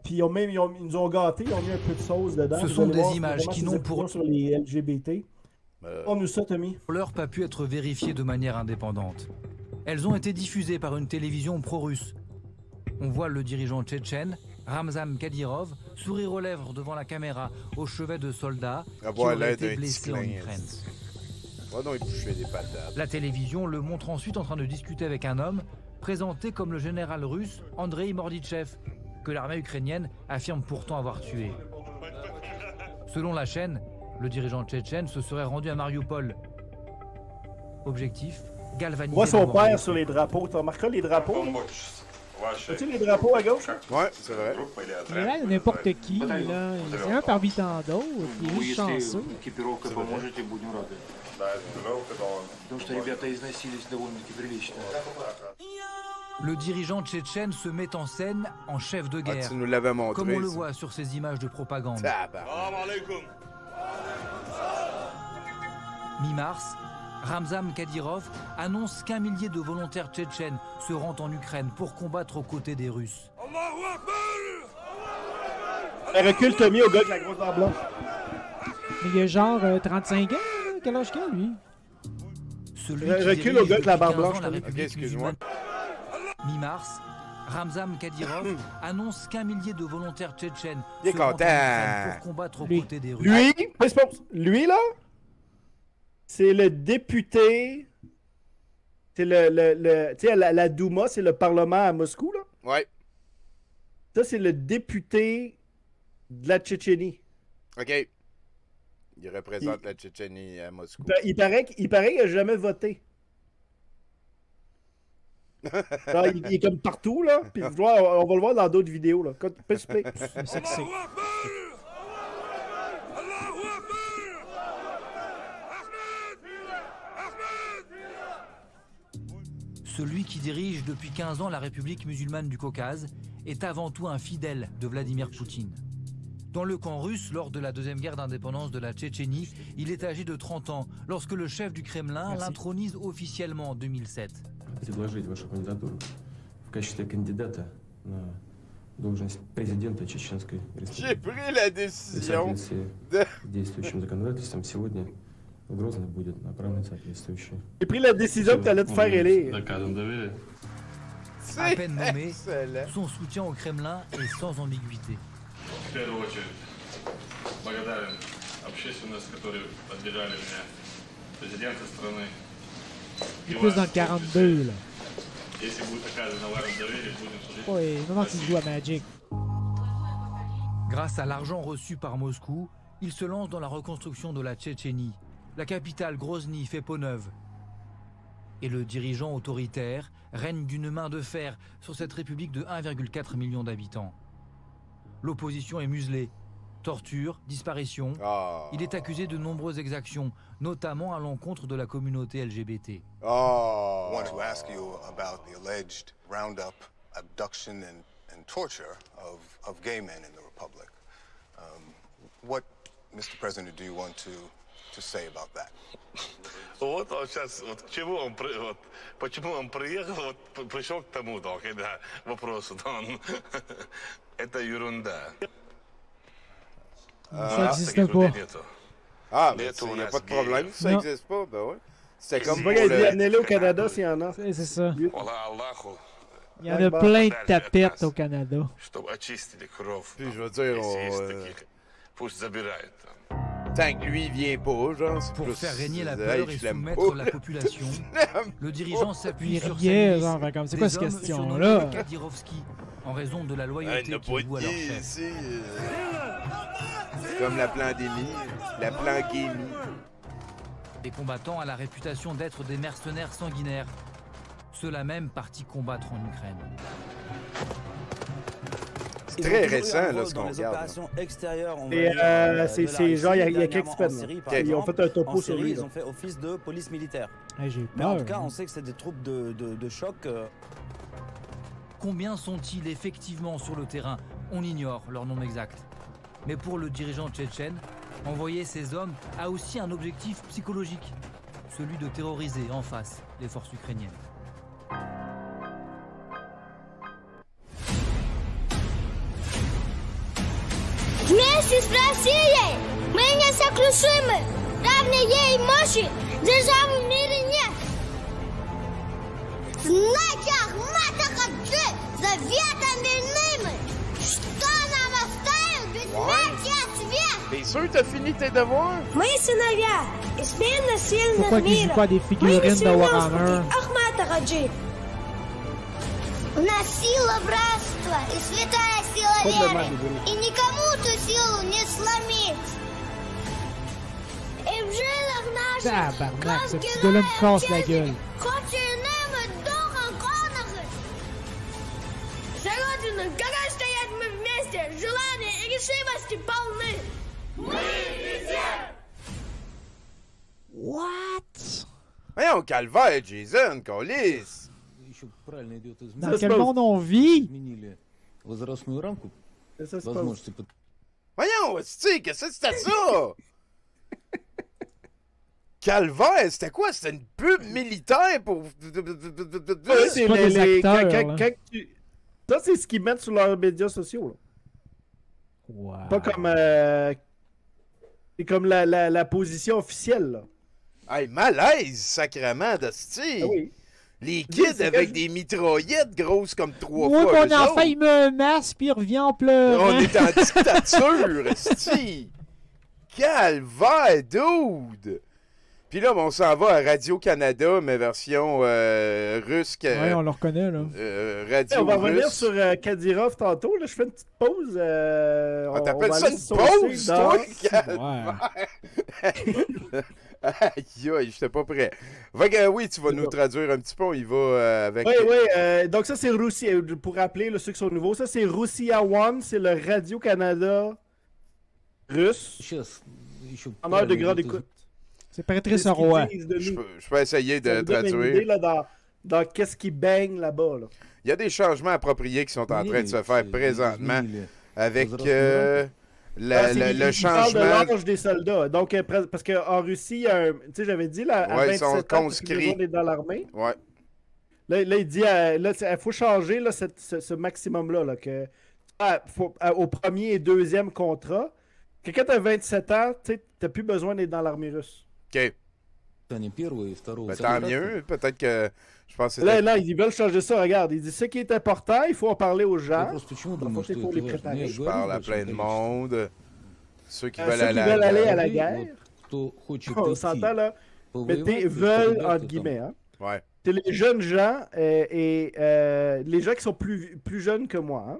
Puis ils nous ont gâtés, ils ont mis un peu de sauce dedans. Ce sont des images qui n'ont pour... sur les LGBT. On ça, Tommy. L'heure pas pu être vérifiée de manière indépendante. Elles ont été diffusées par une télévision pro-russe. On voit le dirigeant tchétchène, Ramzan Kadyrov, sourire aux lèvres devant la caméra, au chevet de soldats qui auraient été blessés en Ukraine. La télévision le montre ensuite en train de discuter avec un homme, présenté comme le général russe Andrei Morditchev, que l'armée ukrainienne affirme pourtant avoir tué. Selon la chaîne, le dirigeant tchétchène se serait rendu à Mariupol. Objectif, galvaniser... On voit son père sur les drapeaux. Tu remarqueras les drapeaux? As-tu les drapeaux à gauche? Ouais, c'est vrai. Il est là n'importe qui, là. C'est un parmi tant d'autres, il est chanceux. Le dirigeant tchétchène se met en scène en chef de guerre, tu nous l'avais montré, comme on le voit sur ces images de propagande. Mi-mars, Ramzan Kadyrov annonce qu'1 millier de volontaires tchétchènes se rendent en Ukraine pour combattre aux côtés des Russes. Elle recule Tommy au gars avec la grosse barbe blanche. Il a genre 35 ans, quel âge qu'il a, lui? Recule au gars avec la barbe blanche. Ok, excuse-moi. Mi-mars, Ramzan Kadyrov annonce qu'1 millier de volontaires tchétchènes Il est content. pour combattre aux côtés des Russes. Lui, là, c'est le député. C'est tu sais, la Douma, c'est le Parlement à Moscou, là. Ouais. Ça, c'est le député de la Tchétchénie. OK. Il représente la Tchétchénie à Moscou. Il paraît qu'il n'a jamais voté. Là, il est comme partout, là. Puis on va le voir dans d'autres vidéos, là. C'est sexy. Celui qui dirige depuis 15 ans la République musulmane du Caucase est avant tout un fidèle de Vladimir Poutine. Dans le camp russe, lors de la deuxième guerre d'indépendance de la Tchétchénie, il est âgé de 30 ans lorsque le chef du Kremlin l'intronise officiellement en 2007. Предложить вашу кандидатуру в качестве кандидата на должность президента Чеченской Республики. J'ai pris la décision de... действующим законодательством сегодня в Грозный будет направлен соответствующий. J'ai pris la décision que tu allais te faire élire. À peine nommé, son soutien au Kremlin est sans ambiguïté. В первую очередь благодарен общественности, которые поддержали меня, президента страны. Plus dans le 42, là. Если будет оказано ваше доверие, будем судить. Ouais, il moment qu'il joue à Magic. Grâce à l'argent reçu par Moscou, il se lance dans la reconstruction de la Tchétchénie. La capitale Grozny fait peau neuve. Et le dirigeant autoritaire règne d'une main de fer sur cette république de 1,4 million d'habitants. L'opposition est muselée. Torture, disparition. Il est accusé de nombreuses exactions, notamment à l'encontre de la communauté LGBT. I want to ask you about the alleged roundup, abduction, and torture of gay men in the Republic. What, Mr. President, do you want to say about that? Вот сейчас, вот к чему он, вот, почему он приехал, вот пришел к тому, да, вопросу, да, это ерунда. Ça n'existe pas. Ah, mais il n'y a pas de problème, ça n'existe pas, ben ouais. C'était comme pour le... Amenez-le au Canada s'il y en a. C'est ça. Il y en a plein de tapettes au Canada. Puis je veux dire, tant que lui, il vient pas, genre. Pour faire régner la peur et soumettre la population, le dirigeant s'appuie sur sa milice, comme c'est quoi cette question-là? Kadyrovski, en raison de la loyauté qu'il voue à leur chef. Comme la pandémie, la planguémie. Les combattants ont la réputation d'être des mercenaires sanguinaires, ceux-là même partis combattre en Ukraine. C'est très récent, là, ce qu'on regarde. C'est genre, il y a quelques semaines. Ils ont fait un topo sur lui. Ils ont fait office de police militaire. Mais en tout cas, on sait que c'est des troupes de choc. Combien sont-ils effectivement sur le terrain? On ignore leur nom exact. Mais pour le dirigeant tchétchène, envoyer ces hommes a aussi un objectif psychologique, celui de terroriser en face les forces ukrainiennes. Вместе с Россией мы несокрушимы, равной ей мощи державы в мире нет. Знаки Ахмата Хаджи заветами мнимы. Что нам оставил бессмертие свет? T'es sûr que t'as fini tes devoirs? Мы сыновья и сменно сильных Pourquoi qu'ils jouent pas des figurines de Warhammer? Ахмата Хаджи. У нас сила братства и святая сила веры, и никому ту силу не сломить. И в жилах наших Tabarnak, ce petit gars-là me casse la gueule. хоть и иным духом конохи. За Родину, когда стоять мы вместе, желания и решимости полны. Мы везде! What? Voyons, calvaire, Jason, câlisse! Dans quel monde on vit? Voyons, qu'est-ce que c'était ça? Calvaire, c'était quoi? C'était une pub militaire pour... C'est pas des acteurs, ça, c'est ce qu'ils mettent sur leurs médias sociaux. Là. Wow. Pas comme... c'est comme la position officielle, là. Hey, malaise, sacrément, d'hostie. Ah oui. Les kids avec des mitraillettes grosses comme 3 fois. Moi, eux mon enfant, autres. il met un masque puis il revient en pleurant. On est en dictature, esti. Calvaire, dude. Puis là, on s'en va à Radio-Canada, mais version russe. Ouais, on le reconnaît, là. Radio On va revenir russe. sur Kadyrov tantôt. Là, je fais une petite pause. On on t'appelle va ça aller une se pause, saucer toi? dans- Calvaire. Aïe, aïe, j'étais pas prêt. Fait que oui, tu vas nous traduire un petit peu. On y va avec... Oui, donc ça, c'est Russie. Pour rappeler ceux qui sont nouveaux, ça, c'est Russia One. C'est le Radio-Canada russe. En heure de grande écoute. C'est Patrice C'est ce qu'ils Roy. disent de nous. Je peux essayer de Ça vous donne une traduire. idée, là, dans qu'est-ce qui baigne là-bas. Là. Il y a des changements appropriés qui sont en train de se faire présentement avec le Il parle de changement. l'âge des soldats. Donc, parce qu'en Russie, il y a un... Tu sais, j'avais dit, là, à Ouais, ils sont 27 ans, conscrits. on est dans l'armée. Ouais. Là, il dit, il faut changer là, ce maximum-là. Là, que, au premier et deuxième contrat, que quand tu as 27 ans, tu n'as plus besoin d'être dans l'armée russe. OK. Ben, tant mieux. Peut-être que je pense que c'était... Là, ils veulent changer ça. Regarde, il dit ce qui est important, il faut en parler aux gens. Il faut les préparer. Je parle à plein de monde. Ceux qui veulent Ceux qui veulent aller à la guerre. On s'entend là. Mettez veulent entre guillemets. Hein. Ouais. C'est les jeunes gens et les gens qui sont plus jeunes que moi. Hein.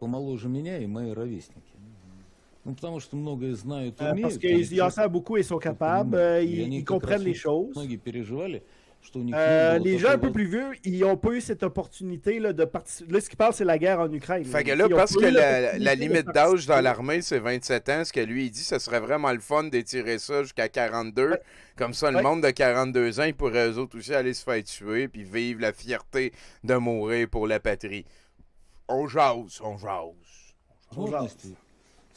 Parce qu'ils en savent beaucoup et sont capables, ils comprennent les choses. Les gens un peu plus vieux, ils n'ont pas eu cette opportunité là, de participer. Là, ce qu'ils parlent, c'est la guerre en Ukraine. Fait que là, parce que la limite d'âge dans l'armée, c'est 27 ans, ce que lui, il dit, ce serait vraiment le fun d'étirer ça jusqu'à 42. Ouais. Comme ça, le monde de 42 ans, ils pourraient eux autres aussi aller se faire tuer puis vivre la fierté de mourir pour la patrie. On jase, on jase. On jase.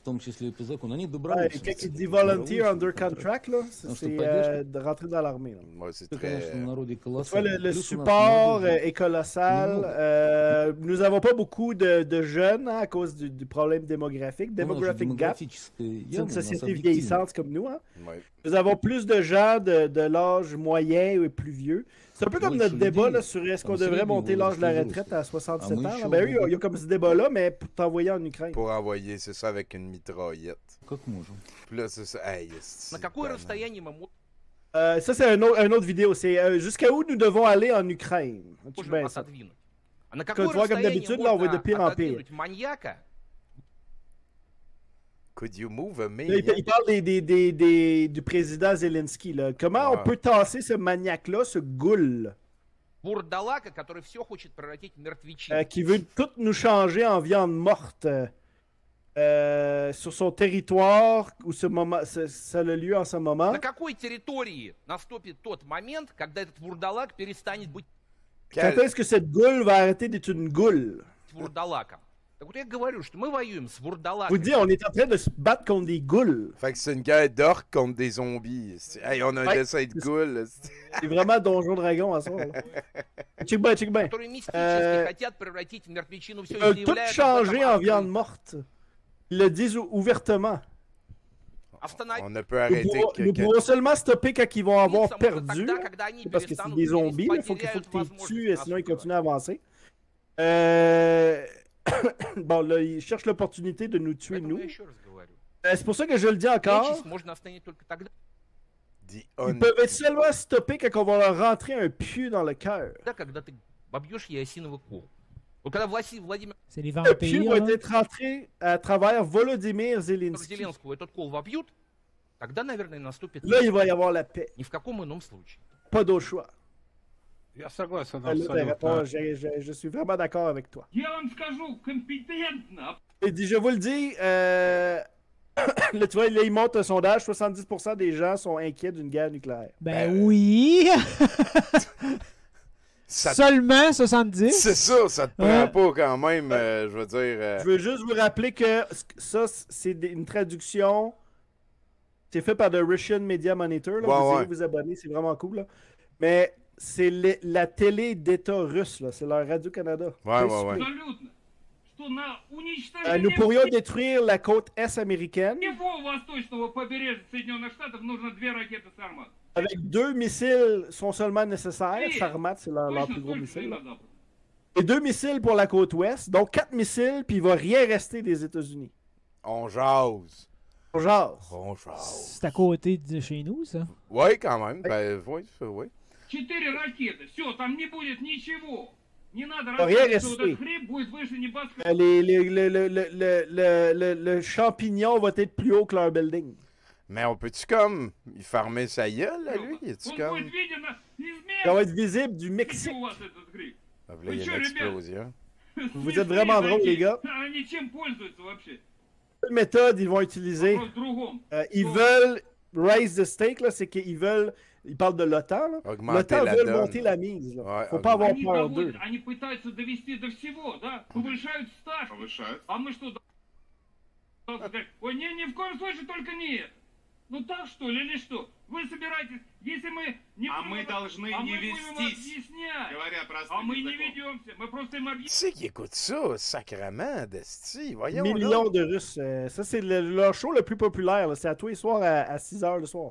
Quand il dit volunteer under contract, c'est de rentrer dans l'armée. Ouais, c'est très... Le support est colossal. Nous n'avons pas beaucoup de jeunes à cause du problème démographique. Demographic gap. C'est une société vieillissante comme nous. Hein. Ouais. Nous avons plus de gens de l'âge moyen et plus vieux. C'est un peu comme notre débat là, sur est-ce qu'on devrait monter l'âge de la retraite à 67 ans. Ben oui, il y a comme ce débat-là, mais pour t'envoyer en Ukraine. Pour envoyer, c'est ça, avec une mitraillette. Puis là, c'est ça. Hey, ça, c'est une autre vidéo. C'est jusqu'à où nous devons aller en Ukraine. Tu vois, comme d'habitude, là, on va de pire en pire. Could you move a il parle du président Zelensky. Là. Comment on peut tasser ce maniaque-là, ce goule qui veut tout nous changer en viande morte sur son territoire où ça a le lieu en ce moment. Quand est-ce que cette goule va arrêter d'être une goule? Vous dites, on est en train de se battre contre des goules. Fait que c'est une guerre d'orques contre des zombies. Hey, on a un dessin de goules. C'est vraiment Donjon Dragon à ça. Check bien. Ils veulent tout changer en viande morte. Ils le disent ouvertement. On ne peut arrêter nous pourrons seulement stopper quand ils vont avoir perdu. Parce que c'est des zombies. Il faut que tu les tues, sinon ils continuent à avancer. Bon, là, ils cherchent l'opportunité de nous tuer, nous. C'est pour ça que je le dis encore. Ils peuvent être seulement stoppés quand on va leur rentrer un pieu dans le cœur. C'est les vampires. Le pieu va être rentré à travers Volodymyr Zelensky. Là, il va y avoir la paix. Pas d'autre choix. Я согласен je suis vraiment d'accord avec toi. Il dit, je vous le dis, là, tu vois, là, il monte un sondage, 70% des gens sont inquiets d'une guerre nucléaire. Ben oui! Seulement 70? C'est ça te prend pas quand même, je veux dire... Je veux juste vous rappeler que ça, c'est une traduction, c'est fait par The Russian Media Monitor, là, vous irez vous abonner, c'est vraiment cool, là. Mais... c'est la télé d'État russe, là. C'est leur Radio-Canada. Ouais. Nous pourrions détruire la côte est américaine. Avec 2 missiles sont seulement nécessaires. Sarmat, c'est leur plus gros missile. Et 2 missiles pour la côte ouest, donc 4 missiles, puis il va rien rester des États-Unis. On jase. On jase. On jase. C'est à côté de chez nous, ça? Oui, quand même. Ben, oui. 4 ракеты. Все, там не будет ничего. Не надо Rien рассказывать, что resté. этот хлеб будет выше небоскреба. Le champignon va être plus haut que leur building. Mais on peut-tu comme il fermer sa gueule à lui? Es-tu Он comme. будет виден из Ça va места. être visible du Mexique. У вас этот гриб. Ah, là, il y a une explosion. Vous êtes vraiment drôles, les gars. Они чем пользуются вообще? Quelle méthode ils vont utiliser? Вопрос в другом. Ils veulent raise the stake, là, c'est qu'ils veulent. Ils parlent de l'OTAN. Là. Augmenter L'OTAN la veut donne. monter la mise. Là. Ouais, Faut pas avoir Они peur d'eux. доводят, они пытаются довести до всего, да? Повышают ставки. Повышают. А мы что, ой, ни в коем случае только не это. Ну так что ли, или что? Вы собираетесь, если мы не А мы должны а не мы будем вестись, объяснять. говоря простым А мы не языком. ведемся, мы просто им Qui объясняем. c'est qui écoute ça, sacrement, d'esti? Voyons Millions donc. de Russes. Ça, c'est leur show le plus populaire. là. C'est à tous les soirs à 6 h le soir.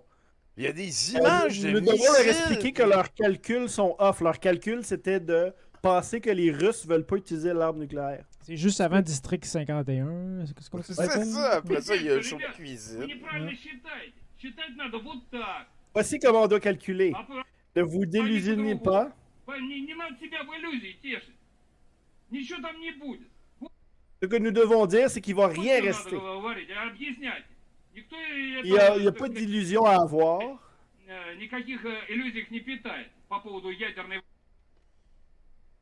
Il y a des images de Nous devons leur missiles. expliquer que leurs calculs sont off. Leur calcul, c'était de penser que les Russes veulent pas utiliser l'arme nucléaire. C'est juste avant District 51. C'est comme ça C'est s'appelle? ça, après ça, il y a un show de Ребят, Вы cuisine. неправильно считаете. Считать надо вот так. Voici comment on doit calculer. А то- Ne vous délusionnez pas. Не надо себя в иллюзии тешить. Ничего там не будет. Ce que nous devons dire, c'est qu'il va Вот rien что rester. надо говорить, объясняйте. Никто Il n'y a pas d'illusion à avoir. никаких иллюзий не питает по поводу ядерной.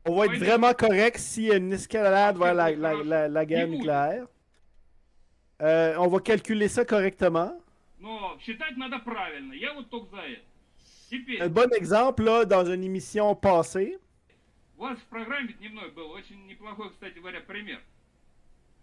On va être vraiment correct s'il y a une escalade vers la guerre nucléaire. On va calculer ça correctement. Но считать надо правильно. Я вот только за это. Теперь, Un bon exemple, là, dans une émission passée, у вас в программе дневной был очень неплохой, кстати говоря, пример.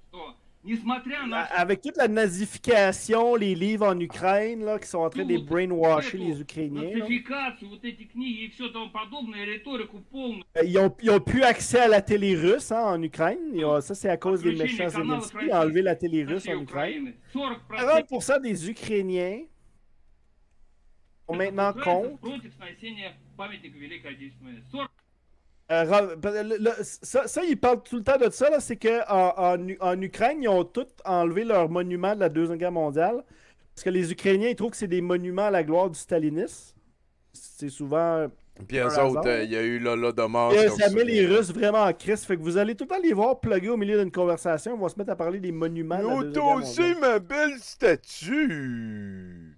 Что, несмотря на... avec toute la nazification, les livres en Ukraine, là, qui sont en train de brainwasher les Ukrainiens, là, Нацификацию, вот эти книги и все тому подобное, риторику полную. ils ont plus accès à la télé russe hein, en Ukraine. Ça, c'est à cause des méchants Zelensky. Ils ont enlevé la télé russe en Ukraine. 40% des Ukrainiens sont maintenant contre. Против сносения памятника Великой Отечественной. Ça, ils parlent tout le temps de ça, là, c'est qu'en Ukraine, ils ont tous enlevé leurs monuments de la Deuxième Guerre mondiale. Parce que les Ukrainiens, ils trouvent que c'est des monuments à la gloire du stalinisme. C'est souvent... Puis eux autres, il y a eu l'Holodomor. Ça met les Russes vraiment en crise. Fait que vous allez tout le temps les voir plugger au milieu d'une conversation. Ils vont se mettre à parler des monuments de la Deuxième Guerre mondiale. C'est ma belle statue!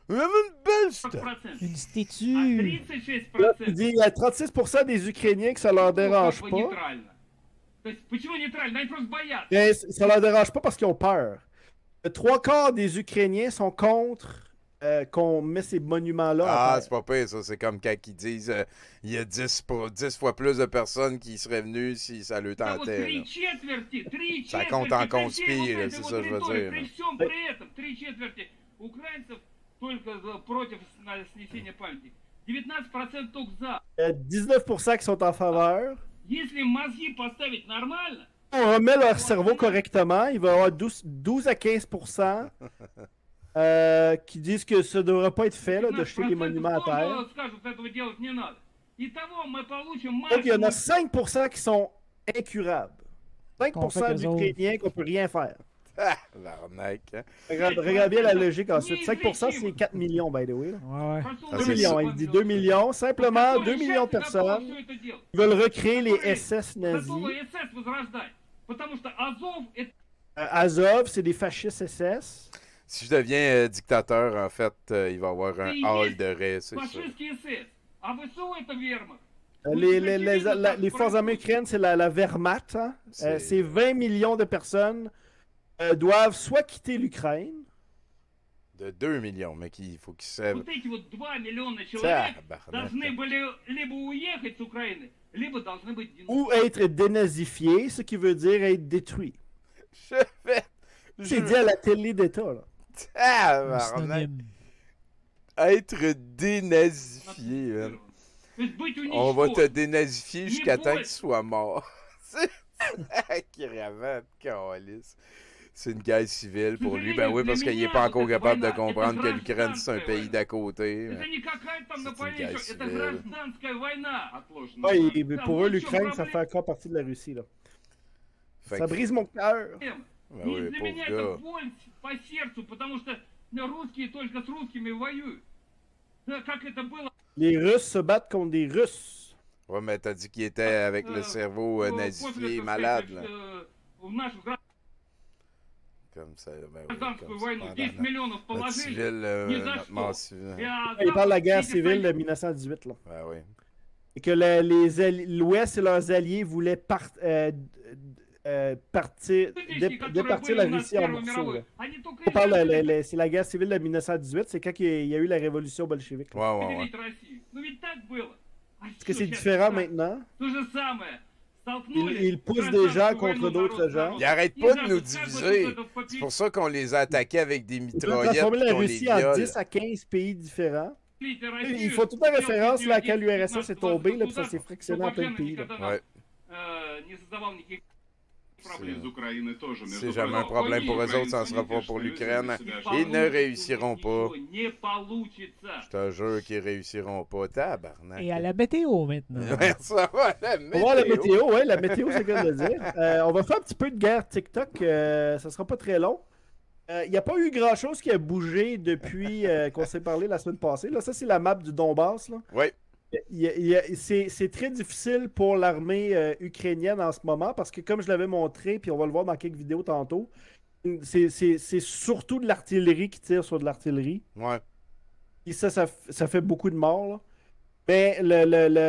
On avait une belle statue! Une statue! Là, il dit, il y a 36% des Ukrainiens que ça leur dérange pas. Почему нейтрально? Они просто боятся. Mais ça leur dérange pas parce qu'ils ont peur. 3/4 des Ukrainiens sont contre qu'on met ces monuments-là. Ah, c'est pas pire, ça. C'est comme quand ils disent il y a 10 fois plus de personnes qui seraient venues si ça le Да вот tentait. три là. четверти, Ça compte en при всей conspire, вот этой c'est вот ça que je veux риторике, dire. При всем при этом, три четверти украинцев только против снесения памятника. 19% только за. 19% qui sont en faveur. Если мозги поставить нормально, On remet leur cerveau correctement. Il va y avoir 12 à 15% qui disent que ça ne devrait pas être fait, là, de jeter les monuments à terre. тоже скажут, этого делать не надо. Итого мы получим Donc, il y en a максимум 5% qui sont incurables. 5% d'Ukrainiens qu'on peut rien faire. Ah, l'arnaque. Hein? Regarde bien la logique ensuite. 5% c'est 4 millions, by the way. Là. Ouais. Ah, 2 c'est millions, ça. il dit 2 millions. Simplement, 2 millions de personnes qui veulent recréer les SS nazis. Готовы СС возрождать. Потому что Азов это Azov, c'est des fascistes SS. Si je deviens dictateur, en fait, il va y avoir un hall de raies, c'est ça. фашистский СС. А ВСУ это вермахт. Les forces armées ukrainiennes, c'est la Wehrmacht. Hein. C'est 20 millions de personnes doivent soit quitter l'Ukraine. De 2 millions, mais il faut qu'ils servent. Вот эти вот 2 миллиона человек Tabarnak. должны были либо уехать с Украины, либо должны быть Ou être dénazifiés, ce qui veut dire être détruits. C'est dit à la télé d'État. Là. Tabarnak. Être dénazifié. Man. То есть быть On va te уничтожен. dénazifier jusqu'à temps qu'il soit mort. C'est qui ravette, calice. C'est une guerre civile pour lui. Ben oui, parce qu'il n'est pas encore capable de comprendre que l'Ukraine, c'est un pays d'à côté. C'est une guerre civile. Ouais, pour eux, l'Ukraine, ça fait encore partie de la Russie. Là. Ça brise mon cœur. Ben oui, pauvre gars. Les Russes se battent contre des Russes. Ouais, mais t'as dit qu'il était avec le cerveau nazifié, malade, là. Comme ça, ben oui, comme ça, il parle de la guerre civile de 1918, là. Ben oui. Et que l'Ouest et leurs alliés voulaient départir la Russie en morceaux. On parle, c'est la guerre civile de 1918, c'est quand il y a eu la révolution bolchevique. Ouais. Est-ce que c'est différent maintenant? Ils poussent des gens contre d'autres gens. Ils n'arrêtent pas de nous diviser. C'est pour ça qu'on les a attaqués avec des mitraillettes. Ils ont transformé la Russie en 10 à 15 pays différents. Il faut toute la référence là, à quand l'URSS est tombé, là, puis ça s'est fractionné en plein de pays. Là. Ouais. C'est jamais un problème pour eux autres, ça ne sera pas pour l'Ukraine. Ils ne réussiront pas. Je te jure qu'ils réussiront pas, tabarnak. Et à la météo maintenant. Ça va, la météo. On va voir la météo, ouais, la météo, c'est quoi de dire. On va faire un petit peu de guerre TikTok, ça sera pas très long. Il n'y a pas eu grand-chose qui a bougé depuis qu'on s'est parlé la semaine passée. Là, ça, c'est la map du Donbass. Là. Oui. C'est très difficile pour l'armée ukrainienne en ce moment parce que, comme je l'avais montré, puis on va le voir dans quelques vidéos tantôt, c'est surtout de l'artillerie qui tire sur de l'artillerie. Ouais. Et ça fait beaucoup de morts. Là. Mais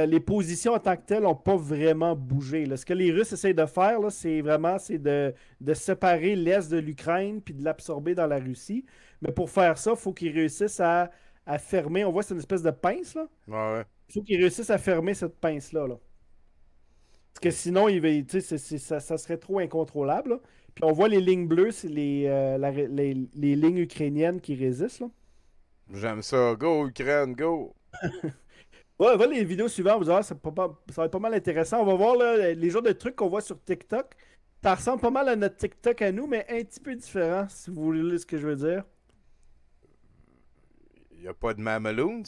les positions en tant que telles n'ont pas vraiment bougé. Là. Ce que les Russes essayent de faire, c'est de séparer l'Est de l'Ukraine puis de l'absorber dans la Russie. Mais pour faire ça, il faut qu'ils réussissent à fermer. On voit c'est une espèce de pince. Là. Ouais. Il faut qu'ils réussissent à fermer cette pince-là. Là. Parce que sinon, ça serait trop incontrôlable. Là. Puis on voit les lignes bleues, c'est les lignes ukrainiennes qui résistent. Là. J'aime ça. Go, Ukraine, go! Ouais, on va les vidéos suivantes, vous allez voir, ça va être pas mal intéressant. On va voir là, les genres de trucs qu'on voit sur TikTok. Ça ressemble pas mal à notre TikTok à nous, mais un petit peu différent, si vous voulez ce que je veux dire. Il n'y a pas de Mamaloons?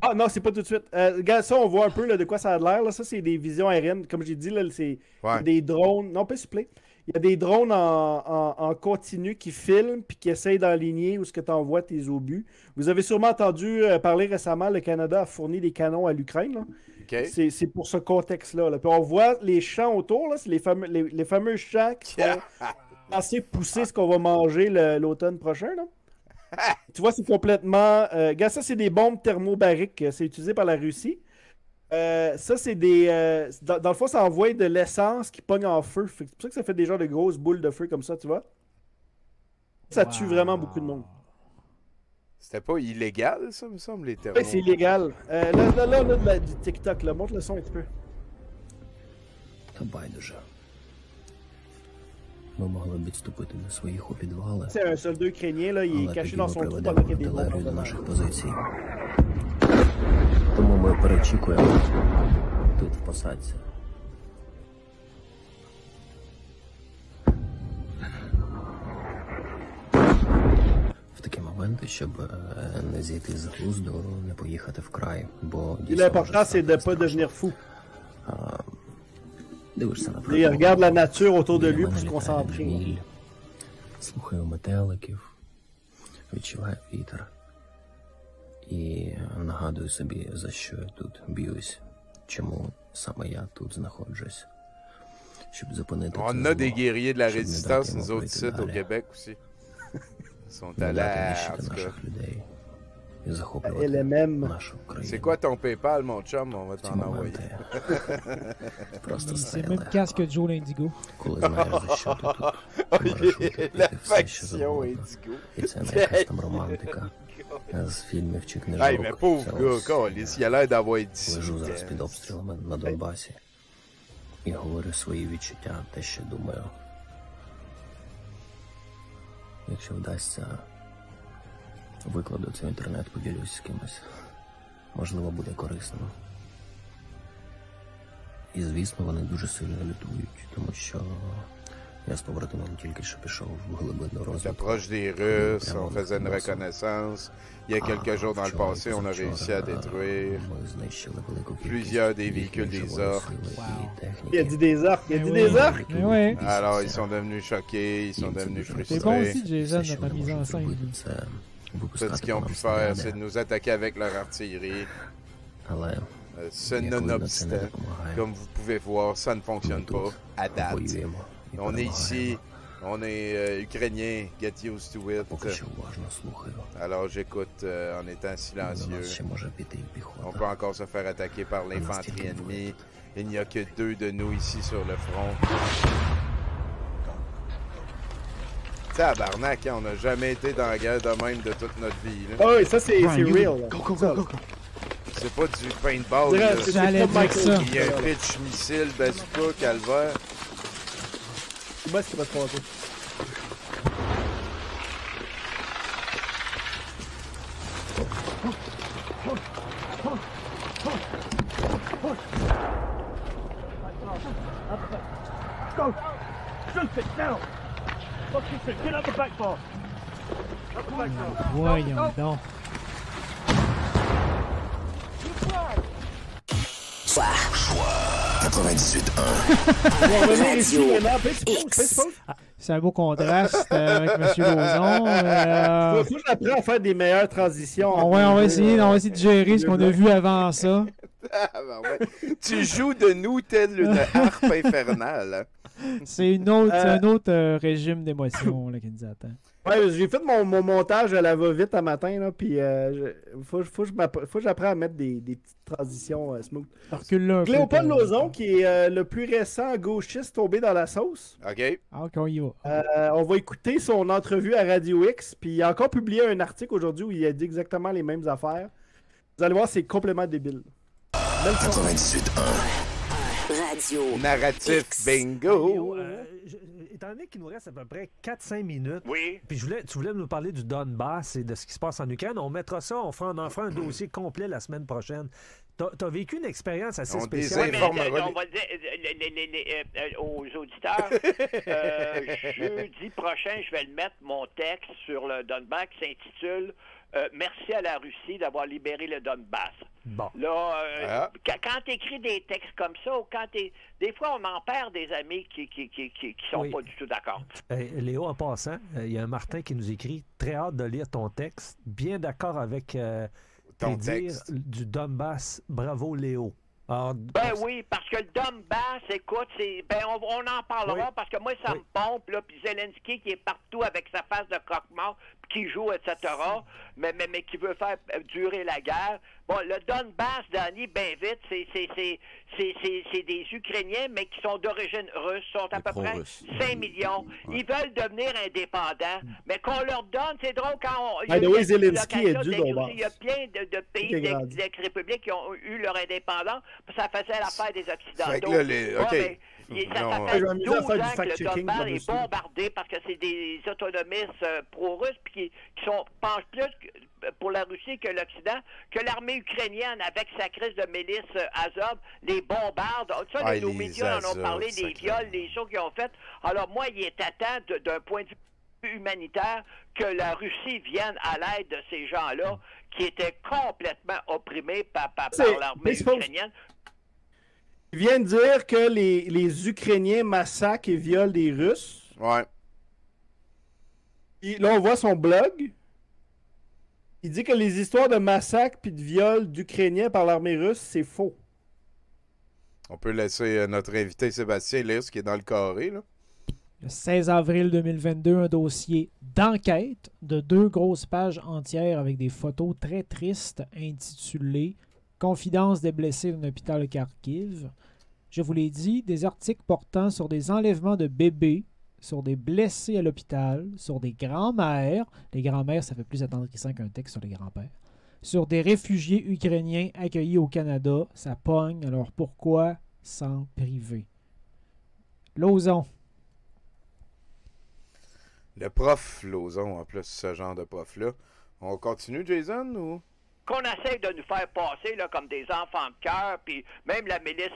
Ah non, c'est pas tout de suite. Regarde ça, on voit un peu là, de quoi ça a l'air. Ça, c'est des visions aériennes. Comme j'ai dit, là, c'est des drones. Non, pas s'il vous plaît. Il y a des drones en continu qui filment puis qui essayent d'enligner où ce que tu envoies tes obus. Vous avez sûrement entendu parler récemment, le Canada a fourni des canons à l'Ukraine. Là. Okay. C'est pour ce contexte-là. Là. Puis on voit les champs autour, là, c'est les fameux champs qui sont censés pousser ce qu'on va manger l'automne prochain. Là. Tu vois, c'est complètement... regarde, ça, c'est des bombes thermobariques. C'est utilisé par la Russie. Ça, c'est des... dans le fond, ça envoie de l'essence qui pogne en feu. C'est pour ça que ça fait des genres de grosses boules de feu comme ça, tu vois. Ça tue vraiment beaucoup de monde. C'était pas illégal, ça, me semble, les thermos? Oui, c'est illégal. Là, on a du TikTok. Là. Montre le son un petit peu. C'est un soldat ukrainien, là, il est caché dans son trou pendant qu'il y a des bombes. Тому ми перечікуємо тут в посадці. В такі моменти, щоб не зійти з глузду, не поїхати в край, бо дійсно l'important c'est de pas devenir fou. Дивишся на Il regarde la nature autour de lui pour se concentrer. Слухаю метеликів, відчуваю вітер. І нагадую собі, за що я тут б'юсь, чому саме я тут знаходжусь. Щоб зупинити це On a des guerriers de la résistance, nous autres ici au Québec aussi. Ils sont allés à наших людей і захоплювати нашу країну. C'est quoi ton PayPal, mon chum? On va t'en envoyer. Просто c'est même casque Joe l'Indigo. Коли знаєш, за що ти тут, La faction Indigo. І це не якась там романтика. З фільмів чи книжок. Ай, mais pauvre gars, Colis, il a l'air d'avoir dit. Лежу зараз під обстрілами на Донбасі і говорю свої відчуття, те, що думаю. Якщо вдасться, викладу це в інтернет, поділюсь з кимось. Можливо, буде корисно. І, звісно, вони дуже сильно лютують, тому що Я з побратимом тільки що пішов в глибинну розвідку. On s'approche des Russes, on faisait une reconnaissance. Il y a quelques jours dans le passé, on a réussi à détruire plusieurs des véhicules des orques. Il a dit des orques, il a dit des orques! Ouais. Alors, ils sont devenus choqués, ils sont devenus frustrés. C'est bon aussi, Jason, dans ta mise en scène. Tout ce qu'ils ont pu faire, c'est de nous attaquer avec leur artillerie. Ce nonobstant, comme vous pouvez voir, ça ne fonctionne pas à date. On est ici, on est ukrainien, get used to it. Alors j'écoute en étant silencieux. On peut encore se faire attaquer par l'infanterie ennemie. Il n'y a que 2 de nous ici sur le front. Tabarnak, hein, on n'a jamais été dans la guerre de même de toute notre vie. Là. Oh oui, ça c'est real. Go. C'est pas du paintball. J'allais dire ça. Il y a un pitch missile, bazooka, calvaire. Je sais pas ce qui va se passer. Go! Shoot it now! Look, get up the back bar! Up the back bar! Voyons donc. Choix 98.1. C'est un beau contraste avec M. Lauzon. Faut que j'apprenne à faire des meilleures transitions. Ouais, on va essayer de gérer ce qu'on a vu avant ça. Tu joues de nous tel une harpe infernale. C'est un autre régime d'émotions qui nous attend. Ouais, j'ai fait mon montage à la va-vite un matin, là, puis faut que j'apprenne à mettre des petites transitions smooth. Cléopold Lauzon, qui est le plus récent gauchiste tombé dans la sauce. OK. On y va. On va écouter son entrevue à Radio X, puis il a encore publié un article aujourd'hui où il a dit exactement les mêmes affaires. Vous allez voir, c'est complètement débile. 98.1. Radio Narratif X. bingo. Étant donné qu'il nous reste à peu près 4-5 minutes, oui. Puis tu voulais nous parler du Donbass et de ce qui se passe en Ukraine, on mettra ça, on en fera un dossier complet la semaine prochaine. T'as vécu une expérience assez spéciale. On va dire aux auditeurs, jeudi prochain, je vais le mettre, mon texte sur le Donbass qui s'intitule Merci à la Russie d'avoir libéré le Donbass. Bon. Là, quand tu écris des textes comme ça, ou quand des fois, on en perd des amis qui sont pas du tout d'accord. Léo, en passant, il y a un Martin qui nous écrit « Très hâte de lire ton texte. Bien d'accord avec ton texte du Donbass. Bravo, Léo. » Oui, parce que le Donbass, écoute, on en parlera parce que moi, ça me pompe, là, puis Zelensky qui est partout avec sa face de croque-mort, qui joue, etc., mais qui veut faire durer la guerre. Bon, le Donbass, Danny, bien vite, c'est des Ukrainiens, mais qui sont d'origine russe, sont à peu près 5 millions. Ouais. Ils veulent devenir indépendants, mais qu'on leur donne, c'est drôle quand on... Zelensky est du Donbass. Il y a plein de pays d'ex-républiques qui ont eu leur indépendance, ça faisait l'affaire des Occidentaux. Ça fait 12 ans que le Donbass est bombardé parce que c'est des autonomistes pro-russes qui penchent plus pour la Russie que l'Occident, que l'armée ukrainienne, avec sa crise de milice Azov, les bombarde. Ça, nos médias en ont parlé, les viols, les choses qu'ils ont faites. Alors moi, il est à temps, d'un point de vue humanitaire, que la Russie vienne à l'aide de ces gens-là qui étaient complètement opprimés par l'armée ukrainienne. Il vient de dire que les Ukrainiens massacrent et violent des Russes. Ouais. Et là, on voit son blog. Il dit que les histoires de massacres puis de viols d'Ukrainiens par l'armée russe, c'est faux. On peut laisser notre invité Sébastien lire ce qui est dans le carré, là. Le 16 avril 2022, un dossier d'enquête de 2 grosses pages entières avec des photos très tristes intitulées « Confidence des blessés d'un hôpital de Kharkiv ». Je vous l'ai dit, des articles portant sur des enlèvements de bébés, sur des blessés à l'hôpital, sur des grands-mères. Les grands-mères, ça fait plus attendrissant qu'un texte sur les grands-pères. Sur des réfugiés ukrainiens accueillis au Canada. Ça pogne, alors pourquoi s'en priver? Lauzon. Le prof Lauzon, en plus, ce genre de prof-là. On continue, Jason, ou? qu'on essaie de nous faire passer là, comme des enfants de cœur, puis même la milice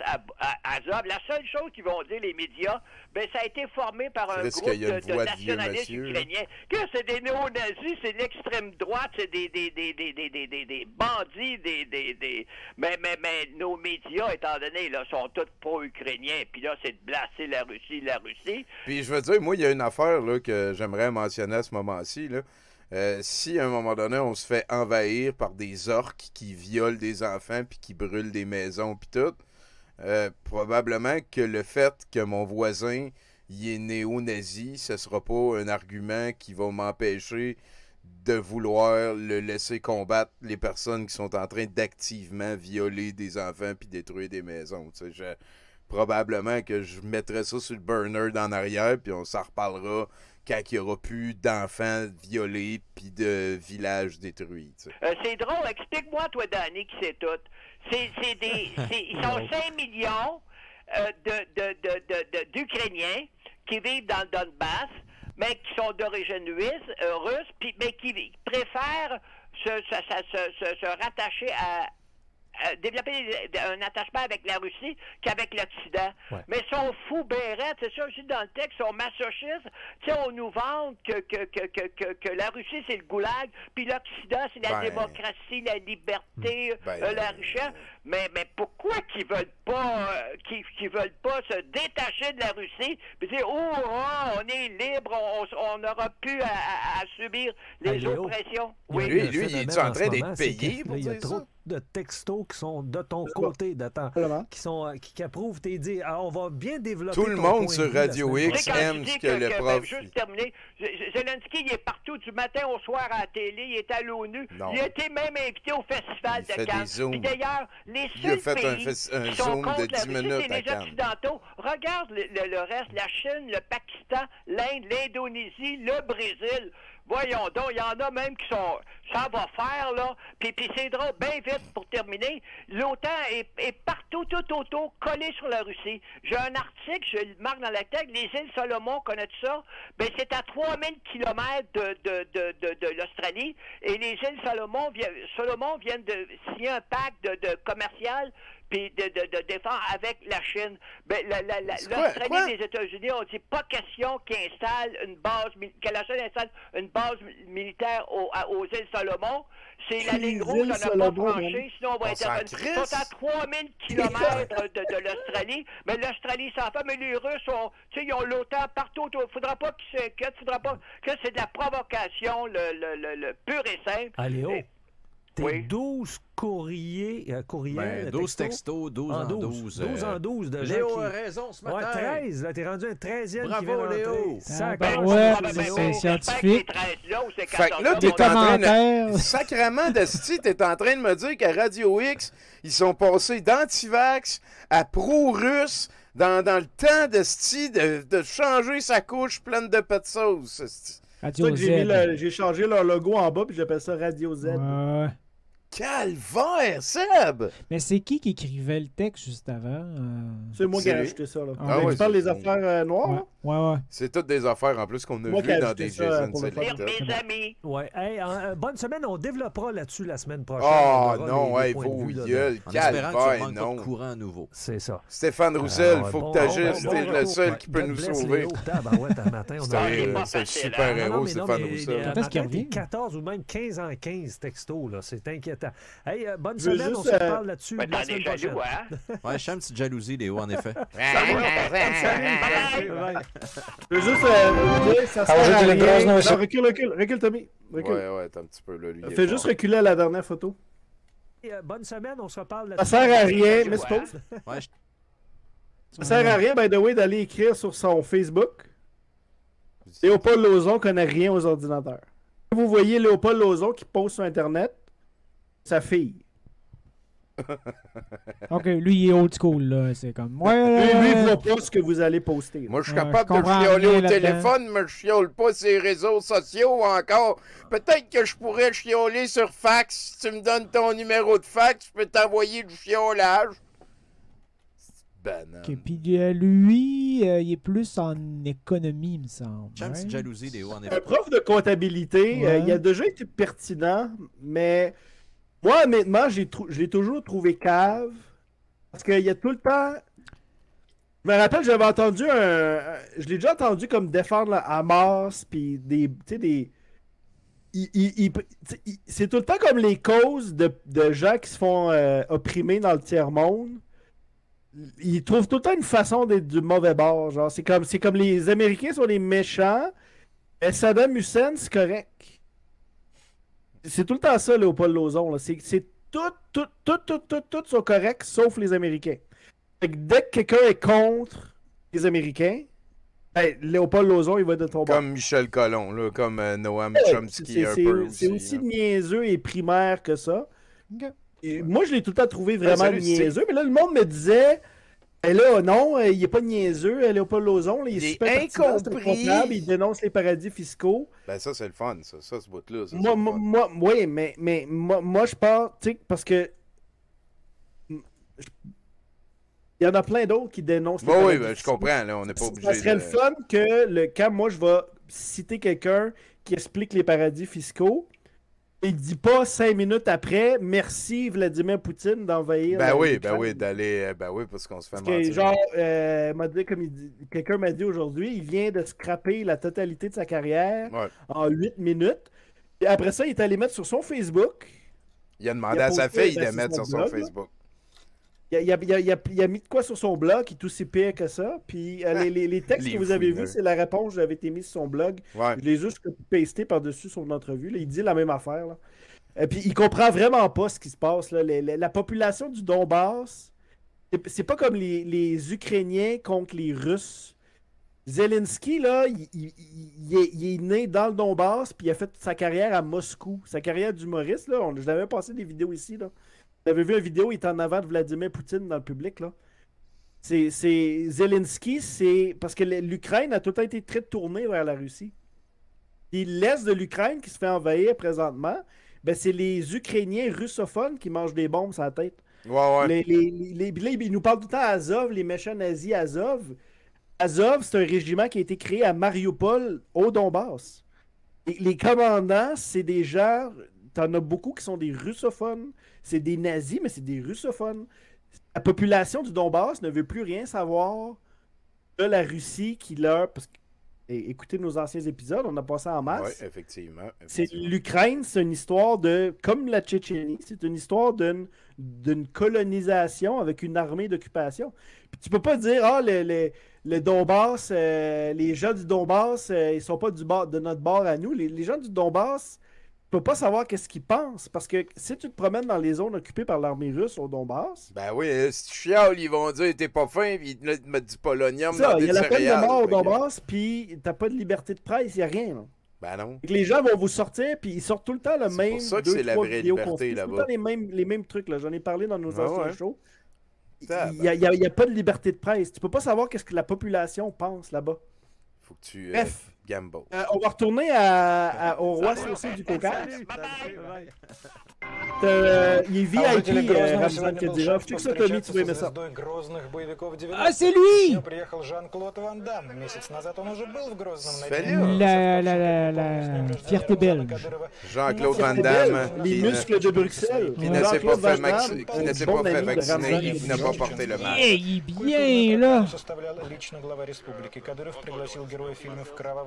Azov. La seule chose qu'ils vont dire, les médias, ben ça a été formé par un groupe de nationalistes ukrainiens. Que c'est des néo-nazis, c'est l'extrême droite, c'est des bandits, mais nos médias, étant donné, là, sont tous pro-ukrainiens, puis là, c'est de blasser la Russie. Puis je veux dire, moi, il y a une affaire là, que j'aimerais mentionner à ce moment-ci, là. Si à un moment donné on se fait envahir par des orques qui violent des enfants puis qui brûlent des maisons puis tout, probablement que le fait que mon voisin il est néo-nazi, ce sera pas un argument qui va m'empêcher de vouloir le laisser combattre les personnes qui sont en train d'activement violer des enfants puis détruire des maisons. Tu sais, probablement que je mettrais ça sur le burner d'en arrière puis on s'en reparlera quand il n'y aura plus d'enfants violés puis de villages détruits. C'est drôle. Explique-moi, toi, Danny, qui c'est tout. Ils sont 5 millions d'Ukrainiens qui vivent dans le Donbass, mais qui sont d'origine russe, mais qui préfèrent se rattacher à développer un attachement avec la Russie qu'avec l'Occident. Ouais. Mais ils sont fous, bérets, c'est ça aussi dans le texte, ils sont masochistes. Tu sais, on nous vante que la Russie, c'est le goulag, puis l'Occident, c'est la démocratie, la liberté, la richesse. Mais pourquoi qu'ils veulent pas se détacher de la Russie puis dire on est libre, on n'aura plus à subir les oppressions. Oui. Lui, il est en train d'être payé pour dire ça? De textos qui sont de ton côté, qui approuvent tes dires. Alors, on va bien développer. Tout le monde sur Radio X aime ce que le prof. Juste terminer, Zelensky, il est partout du matin au soir à la télé, il est à l'ONU, il a été même invité au festival de Cannes. Puis d'ailleurs, les seuls pays qui sont contre la Russie, c'est les Occidentaux. Regarde le reste, la Chine, le Pakistan, l'Inde, l'Indonésie, le Brésil. Voyons donc, il y en a même qui sont... Ça va faire, là. Puis c'est drôle, bien vite, pour terminer, l'OTAN est partout, tout autour, collé sur la Russie. J'ai un article, je le marque dans la tête, les îles Salomon, connais-tu ça? Ben, c'est à 3000 km de l'Australie, et les îles Salomon viennent de signer un pacte de commercial puis de défense avec la Chine. Ben, l'Australie et les États-Unis ont dit pas question que la Chine installe une base militaire aux îles Salomon. C'est la ligne rouge, on n'a pas franchi, sinon on va intervenir. Ils sont à 3000 km de l'Australie, mais l'Australie s'en fait, mais les Russes ils ont l'OTAN partout. Il ne faudra pas qu'ils s'inquiètent, il ne faudra pas que c'est de la provocation, le pur et simple. Allez, T'es 12 courriels. 12 textos, 12 en 12. 12 en 12 de Léo a raison ce matin. 13, là, t'es rendu un 13e. Bravo, Léo. C'est scientifique. Fait que là, t'es en train de... Sacrement d'esti, t'es en train de me dire qu'à Radio X, ils sont passés d'antivax à pro-russe dans le temps d'esti de changer sa couche pleine de pets de sauce. J'ai changé leur logo en bas puis j'appelle ça Radio Z. Calvaire, Seb! Mais c'est qui écrivait le texte juste avant? C'est moi qui ai acheté ça. Là. Tu parles des affaires noires? Ouais. C'est toutes des affaires en plus qu'on a vues dans des Jason Selected. Mes amis! Ouais. Hey, bonne semaine, on développera là-dessus la semaine prochaine. Non, vos gueules, calvaire, non. De courant à nouveau. C'est ça. Stéphane Roussel, il faut que tu agisses, t'es le seul qui peut nous sauver. C'est un super héros, Stéphane Roussel. Peut-être qu'il revient 14 ou même 15 en 15 textos, là. C'est inquiétant. Hey, bonne semaine, on se parle là-dessus la semaine prochaine. Ouais, je suis une petite jalousie, Léo, en effet. Je veux juste ça sert à rien. Non, recule, Tommy. Recule. Ouais, t'es un petit peu là, lui. Fais juste reculer à la dernière photo. Bonne semaine, on se reparle là-dessus. Ça sert à rien, mais c'est pas. Ça sert à rien, by the way, d'aller écrire sur son Facebook. Léopold Lauzon connaît rien aux ordinateurs. Vous voyez Léopold Lauzon qui poste sur Internet, sa fille. Ok, lui il est old school là, c'est comme lui il voit pas ce que vous allez poster. Moi je suis capable de chialer au téléphone, mais je chiale pas sur les réseaux sociaux encore. Peut-être que je pourrais chialer sur fax. Si tu me donnes ton numéro de fax, je peux t'envoyer du chiolage. Okay, puis lui, il est plus en économie, il me semble. J'ai une petite jalousie, Léo, en effet. Un prof de comptabilité, il a déjà été pertinent, mais Moi, honnêtement, je l'ai toujours trouvé cave. Parce qu'il y a tout le temps... Je me rappelle, j'avais entendu je l'ai déjà entendu comme défendre la Hamas, puis des... c'est tout le temps comme les causes de gens qui se font opprimer dans le tiers-monde. Ils trouvent tout le temps une façon d'être du mauvais bord. Genre, c'est comme les Américains sont les méchants, et Saddam Hussein, c'est correct. C'est tout le temps ça, Léopold Lauzon. C'est tout sont corrects, sauf les Américains. Fait que dès que quelqu'un est contre les Américains, ben, Léopold Lauzon, il va être de ton bord. Comme Michel Colomb, là, comme Noam Chomsky un peu aussi. C'est aussi niaiseux et primaire que ça. Okay. Et moi, je l'ai tout le temps trouvé vraiment niaiseux, mais là, le monde me disait... Et là, non, il n'est pas niaiseux, Léopold Lauzon, là, il est super incompris. Il dénonce les paradis fiscaux. Ben ça, c'est le fun, ça ce bout-là. Oui, mais moi, je pense, tu sais, parce que il y en a plein d'autres qui dénoncent les paradis fiscaux. Oui, je comprends, là, on n'est pas obligé de... Ça serait le fun que, quand moi, je vais citer quelqu'un qui explique les paradis fiscaux, il dit pas 5 minutes après, merci Vladimir Poutine d'envahir. Ben oui, d'aller. Ben oui, parce qu'on se fait mentir. Genre, quelqu'un m'a dit aujourd'hui, il vient de scraper la totalité de sa carrière en 8 minutes. Et après ça, il est allé mettre sur son Facebook. Il a demandé à sa fille de mettre sur son Facebook. Il a mis de quoi sur son blog qui est aussi pire que ça. Puis les textes que vous avez vus, c'est la réponse qui avait été mise sur son blog. Ouais. Je l'ai juste pasté par-dessus son entrevue. Là. Il dit la même affaire. Là. Et puis il comprend vraiment pas ce qui se passe. Là. La population du Donbass, c'est pas comme les Ukrainiens contre les Russes. Zelensky, là, il est né dans le Donbass, puis il a fait sa carrière à Moscou. Sa carrière d'humoriste, là, je l'avais passé des vidéos ici, là. Vous avez vu une vidéo, il est en avant de Vladimir Poutine dans le public, là. C'est Zelensky, c'est... Parce que l'Ukraine a tout le temps été très tournée vers la Russie. Et l'est de l'Ukraine qui se fait envahir présentement, ben c'est les Ukrainiens russophones qui mangent des bombes sur la tête. Ouais. Ils nous parlent tout le temps Azov, les méchants nazis Azov. Azov, c'est un régiment qui a été créé à Mariupol, au Donbass. Et les commandants, c'est des gens... T'en as beaucoup qui sont des russophones. C'est des nazis, mais c'est des russophones. La population du Donbass ne veut plus rien savoir de la Russie qui leur... Parce que, écoutez nos anciens épisodes, on a passé en masse. Oui, effectivement. C'est l'Ukraine, c'est une histoire de... Comme la Tchétchénie, c'est une histoire d'une colonisation avec une armée d'occupation. Puis tu peux pas dire, le Donbass, les gens du Donbass, ils sont pas de notre bord à nous. Les gens du Donbass... Tu peux pas savoir qu'est-ce qu'ils pensent, parce que si tu te promènes dans les zones occupées par l'armée russe au Donbass... Ben oui, si tu chiales, ils vont dire t'es pas fin, puis ils te mettent du polonium dans des céréales. Il y a la peine de mort au Donbass, puis t'as pas de liberté de presse, il y a rien. Là. Ben non. Les gens vont vous sortir, puis ils sortent tout le temps le même... C'est pour ça que c'est la vraie liberté là-bas. C'est tout le temps les mêmes trucs, là. J'en ai parlé dans nos anciens shows. Il y a pas de liberté de presse. Tu peux pas savoir qu'est-ce que la population pense là-bas. Faut que tu... Bref. Gamble. On va retourner au roi saucé du Caucase. Il est VIP, Ramzan Kadyrov. Tu sais que ça, Tommy, tu vas aimer ça. Ah, c'est lui! La fierté belge. Jean-Claude Van Damme. Les muscles de Bruxelles. Qui ne s'est pas fait vacciner et qui n'a pas porté le masque. Il est bien, là!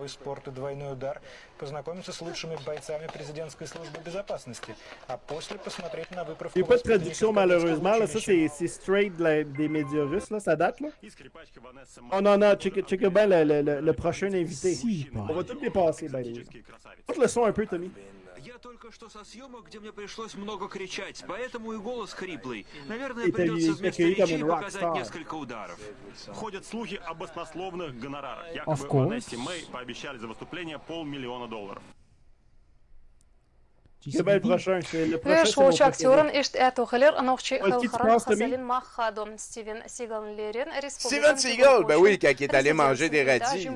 Спорт и двойной удар, познакомиться с лучшими бойцами президентской службы безопасности, а после посмотреть на выправку... Il n'y a pas de traduction malheureusement, là. Ça c'est straight des médias russes, là. Ça date, là. Oh non, check bien le prochain invité. On va tout dépasser, ben. Écoute le son un peu, Tommy. Я только что со съемок, где мне пришлось много кричать, поэтому и голос хриплый. Наверное, придется вместо речей показать несколько ударов. Ходят слухи об баснословных гонорарах. Якобы Ванессе Мэй пообещали за выступление $500 000. Шоу актерын этохлер нохчи хасалин махадом Стивен Сигал-Лерин. Steven Seagal, ben oui, quand il est allé manger des radis.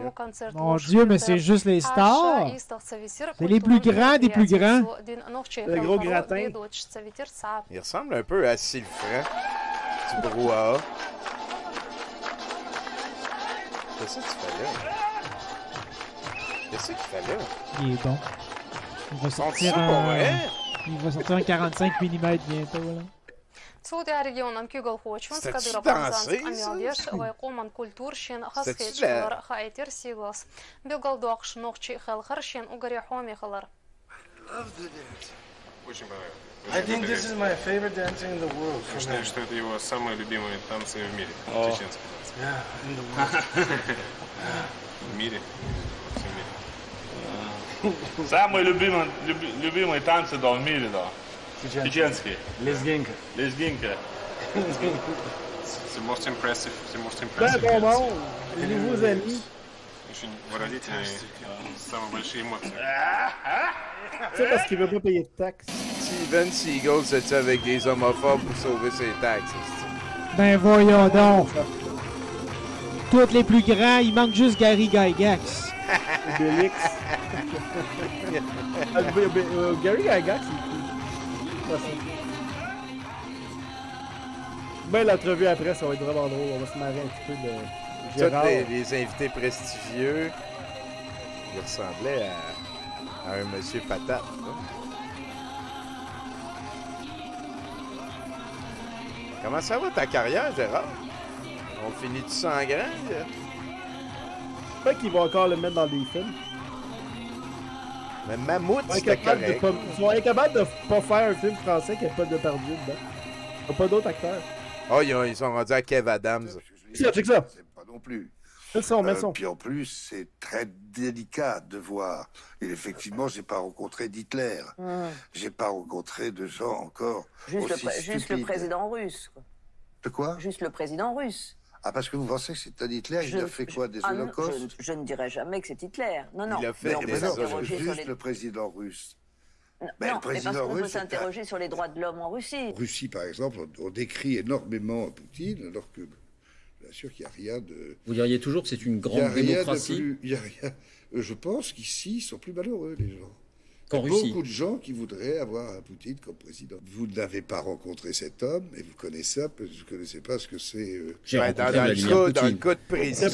Mon Dieu, mais c'est juste les stars. C'est les plus grands des plus grands. Le gros gratin. Il ressemble un peu à Sylfran. Du brouhaha. Qu'est-ce que tu fais là? Qu'est-ce qu'il fait là? Il est bon. Il va sortir un... Il va sortir en 45 mm bientôt, là. سعودي ريجيون كيغل خوچون سكادر بانزان امياديش ويقومن كولتور شين خاصيت شلر خايتر سيغوس بيغل دوقش نوخشي خلخر شين угоря хоми خلر I think this is my favorite dancing in the world. Я считаю, что это его самые любимые танцы в мире. Чеченские. Yeah, in the world. В мире. Самые любимые танцы в мире, да. Чеченские. Лезгинка. Лезгинка. C'est most impressive. Ben bon, les nouveaux amis. Очень выразительные, самые большие эмоции. C'est parce qu'il veut pas payer de taxes. Steven Seagal, c'est-tu avec des homophobes pour sauver ses taxes? Ben voyons donc. Tous les plus grands, il manque juste Gary Gygax. Obélix. Gary Gygax, il est cool. Ben, l'entrevue après, ça va être vraiment drôle. On va se marrer un petit peu de Gérard. Tous les invités prestigieux, ils ressemblaient à un monsieur patate. Hein? Comment ça va ta carrière, Gérard? On finit-tu sans grand? Peut-être qu'ils vont encore le mettre dans des films. Mais Mammouth, c'était correct. Ils sont incapables de pas faire un film français qui n'a pas de Depardieu dedans. Il n'y a pas d'autres acteurs. Oh, ils sont rendus à Kev Adams. C'est ça. C'est pas non plus. Mets-le-son. Puis en plus, c'est très délicat de voir. Et effectivement, j'ai pas rencontré d'Hitler. J'ai pas rencontré de gens encore Juste le président russe. Quoi. De quoi? Juste le président russe. Ah, parce que vous pensez que c'est un Hitler? Il a fait quoi, des holocaustes? Je ne dirais jamais que c'est Hitler. Non. Il a fait juste le président russe. Non, mais parce qu'on peut s'interroger sur les droits de l'homme en Russie. En Russie, par exemple, on décrit énormément Poutine, alors que, bien sûr, qu'il n'y a rien de... Vous diriez toujours que c'est une grande démocratie? Il y a rien. Je pense qu'ici, ils sont plus malheureux, les gens. qu'en Il y a Russie. beaucoup de gens qui voudraient avoir un Poutine comme président. Vous n'avez pas rencontré cet homme, et vous connaissez pas ce que c'est... dans le cas de président.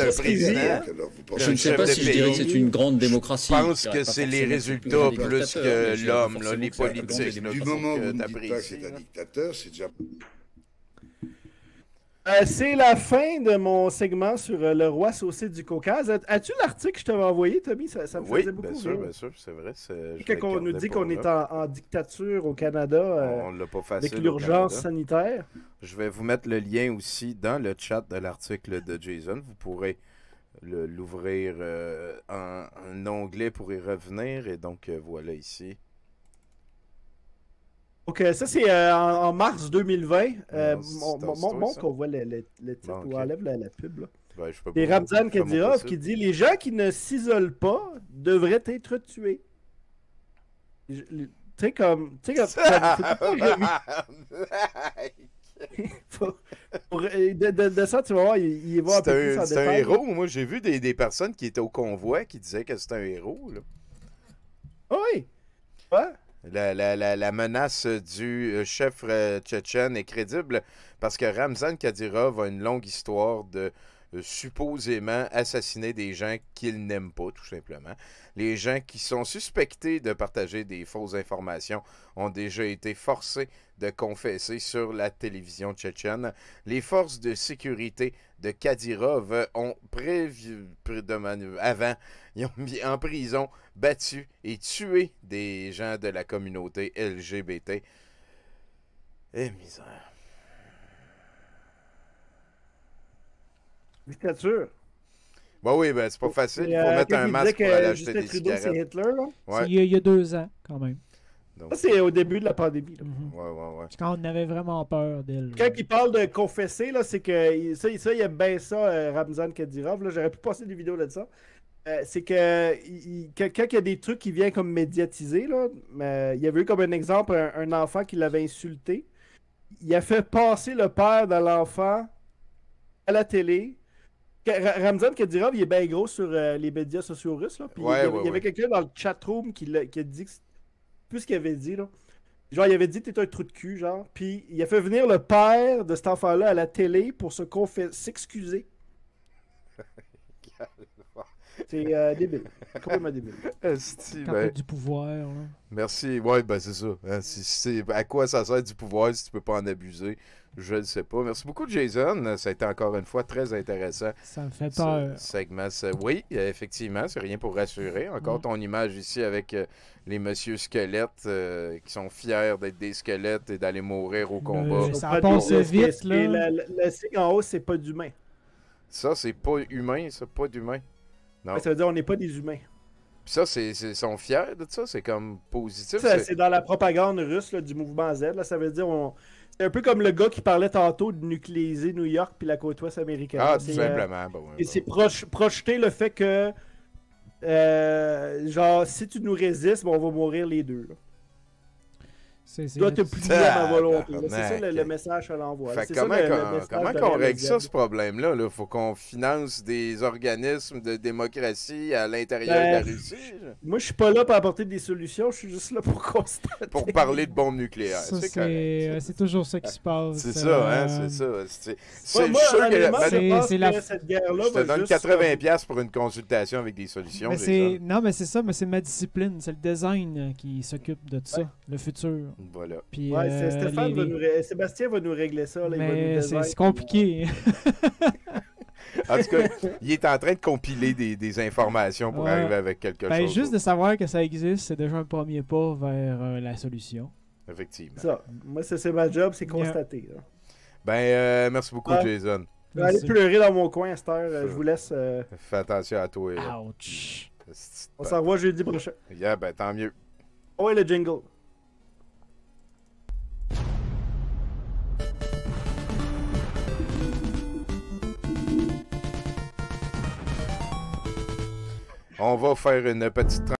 Je ne sais pas si je dirais que c'est une grande démocratie. Je pense que c'est les résultats plus que l'homme, les politiques. Du moment où vous ne dites pas que c'est un dictateur, c'est déjà... C'est la fin de mon segment sur le roi saucé du Caucase. As-tu l'article que je t'avais envoyé, Tommy? Ça me faisait beaucoup rire. Bien sûr, c'est vrai. Quand on nous dit qu'on est en dictature au Canada on l'a pas facile avec l'urgence sanitaire. Je vais vous mettre le lien aussi dans le chat de l'article de Jason. Vous pourrez l'ouvrir en un onglet pour y revenir. Et donc, voilà ici. Ok, ça c'est en mars 2020. Montre qu'on voit le titre ou enlève la pub. Là. Et Ramzan Kadyrov qui dit « Les gens qui ne s'isolent pas devraient être tués. » Tu sais comme... de ça, tu vas voir, il va un peu plus en détail. C'est un héros. Moi, j'ai vu des personnes qui étaient au convoi qui disaient que c'était un héros. Là. Oui. Ouais. La menace du chef tchétchène est crédible parce que Ramzan Kadyrov a une longue histoire de supposément assassiner des gens qu'il n'aime pas, tout simplement. Les gens qui sont suspectés de partager des fausses informations ont déjà été forcés de confesser sur la télévision tchétchène. Les forces de sécurité de Kadyrov ont avant, ils ont mis en prison, battu et tué des gens de la communauté LGBT. Eh, misère. Dictature. Bah oui, ben c'est pas facile. Il faut mettre un masque pour aller acheter des cigarettes. C'est Hitler, là? Ouais. Il y a 2 ans, quand même. Donc... Ça, c'est au début de la pandémie. Là. Ouais. C'est quand on avait vraiment peur d'elle. Quand il parle de confesser, là, c'est que ça, il aime bien ça, Ramzan Kadyrov. Là, j'aurais pu passer des vidéos de ça. C'est que quand il y a des trucs qui viennent comme médiatiser, là, il y avait eu comme un exemple un enfant qui l'avait insulté. Il a fait passer le père de l'enfant à la télé. Ramzan Kadyrov, il est bien gros sur les médias sociaux russes. Là, puis il y avait quelqu'un dans le chatroom qui a dit que plus ce qu'il avait dit, là. Genre, il avait dit que t'étais un trou de cul, genre. Puis il a fait venir le père de cet enfant-là à la télé pour s'excuser. C'est débile. Complètement débile. Quand t'as du pouvoir. Là. Merci. Ouais, ben c'est ça. Hein, à quoi ça sert du pouvoir si tu peux pas en abuser? Je ne sais pas. Merci beaucoup, Jason. Ça a été encore une fois très intéressant. Ça me fait peur. Segment. Oui, effectivement, c'est rien pour rassurer. Encore ton image ici avec les messieurs squelettes qui sont fiers d'être des squelettes et d'aller mourir au combat. Ça a passé vite, là. Le signe en haut, c'est pas d'humain. Ça, c'est pas humain, ça, pas d'humain. Non. Ça veut dire qu'on n'est pas des humains. Puis ça, ils sont fiers de ça? C'est comme positif? C'est dans la propagande russe là, du mouvement Z. Là, ça veut dire c'est un peu comme le gars qui parlait tantôt de nucléiser New York puis la côte ouest américaine. Ah, tout simplement. Et c'est projeter le fait que genre, si tu nous résistes, on va mourir les deux. Là. Tu dois te plier à ma volonté. C'est ça le message qu'elle envoie. Comment qu'on règle ça, ce problème-là? Il faut qu'on finance des organismes de démocratie à l'intérieur de la Russie? Moi, je suis pas là pour apporter des solutions. Je suis juste là pour constater. Pour parler de bombes nucléaires. C'est toujours ça qui se passe. C'est ça, hein? C'est ça. C'est cette guerre-là. Je te donne 80$ pour une consultation avec des solutions. Non, mais c'est ça. Mais c'est ma discipline. C'est le design qui s'occupe de ça. Le futur. Voilà. Puis, Sébastien va nous régler ça. Là, mais c'est compliqué. En tout cas, il est en train de compiler des informations pour arriver avec quelque chose. Juste de savoir que ça existe, c'est déjà un premier pas vers la solution. Effectivement. Ça. Moi, c'est ma job, c'est constater. Là. Merci beaucoup, Jason. Je vais aller pleurer dans mon coin à cette heure. Je vous laisse. Fais attention à toi. Ouch. On s'en revoit jeudi prochain. Tant mieux. Oh, et le jingle. On va faire une petite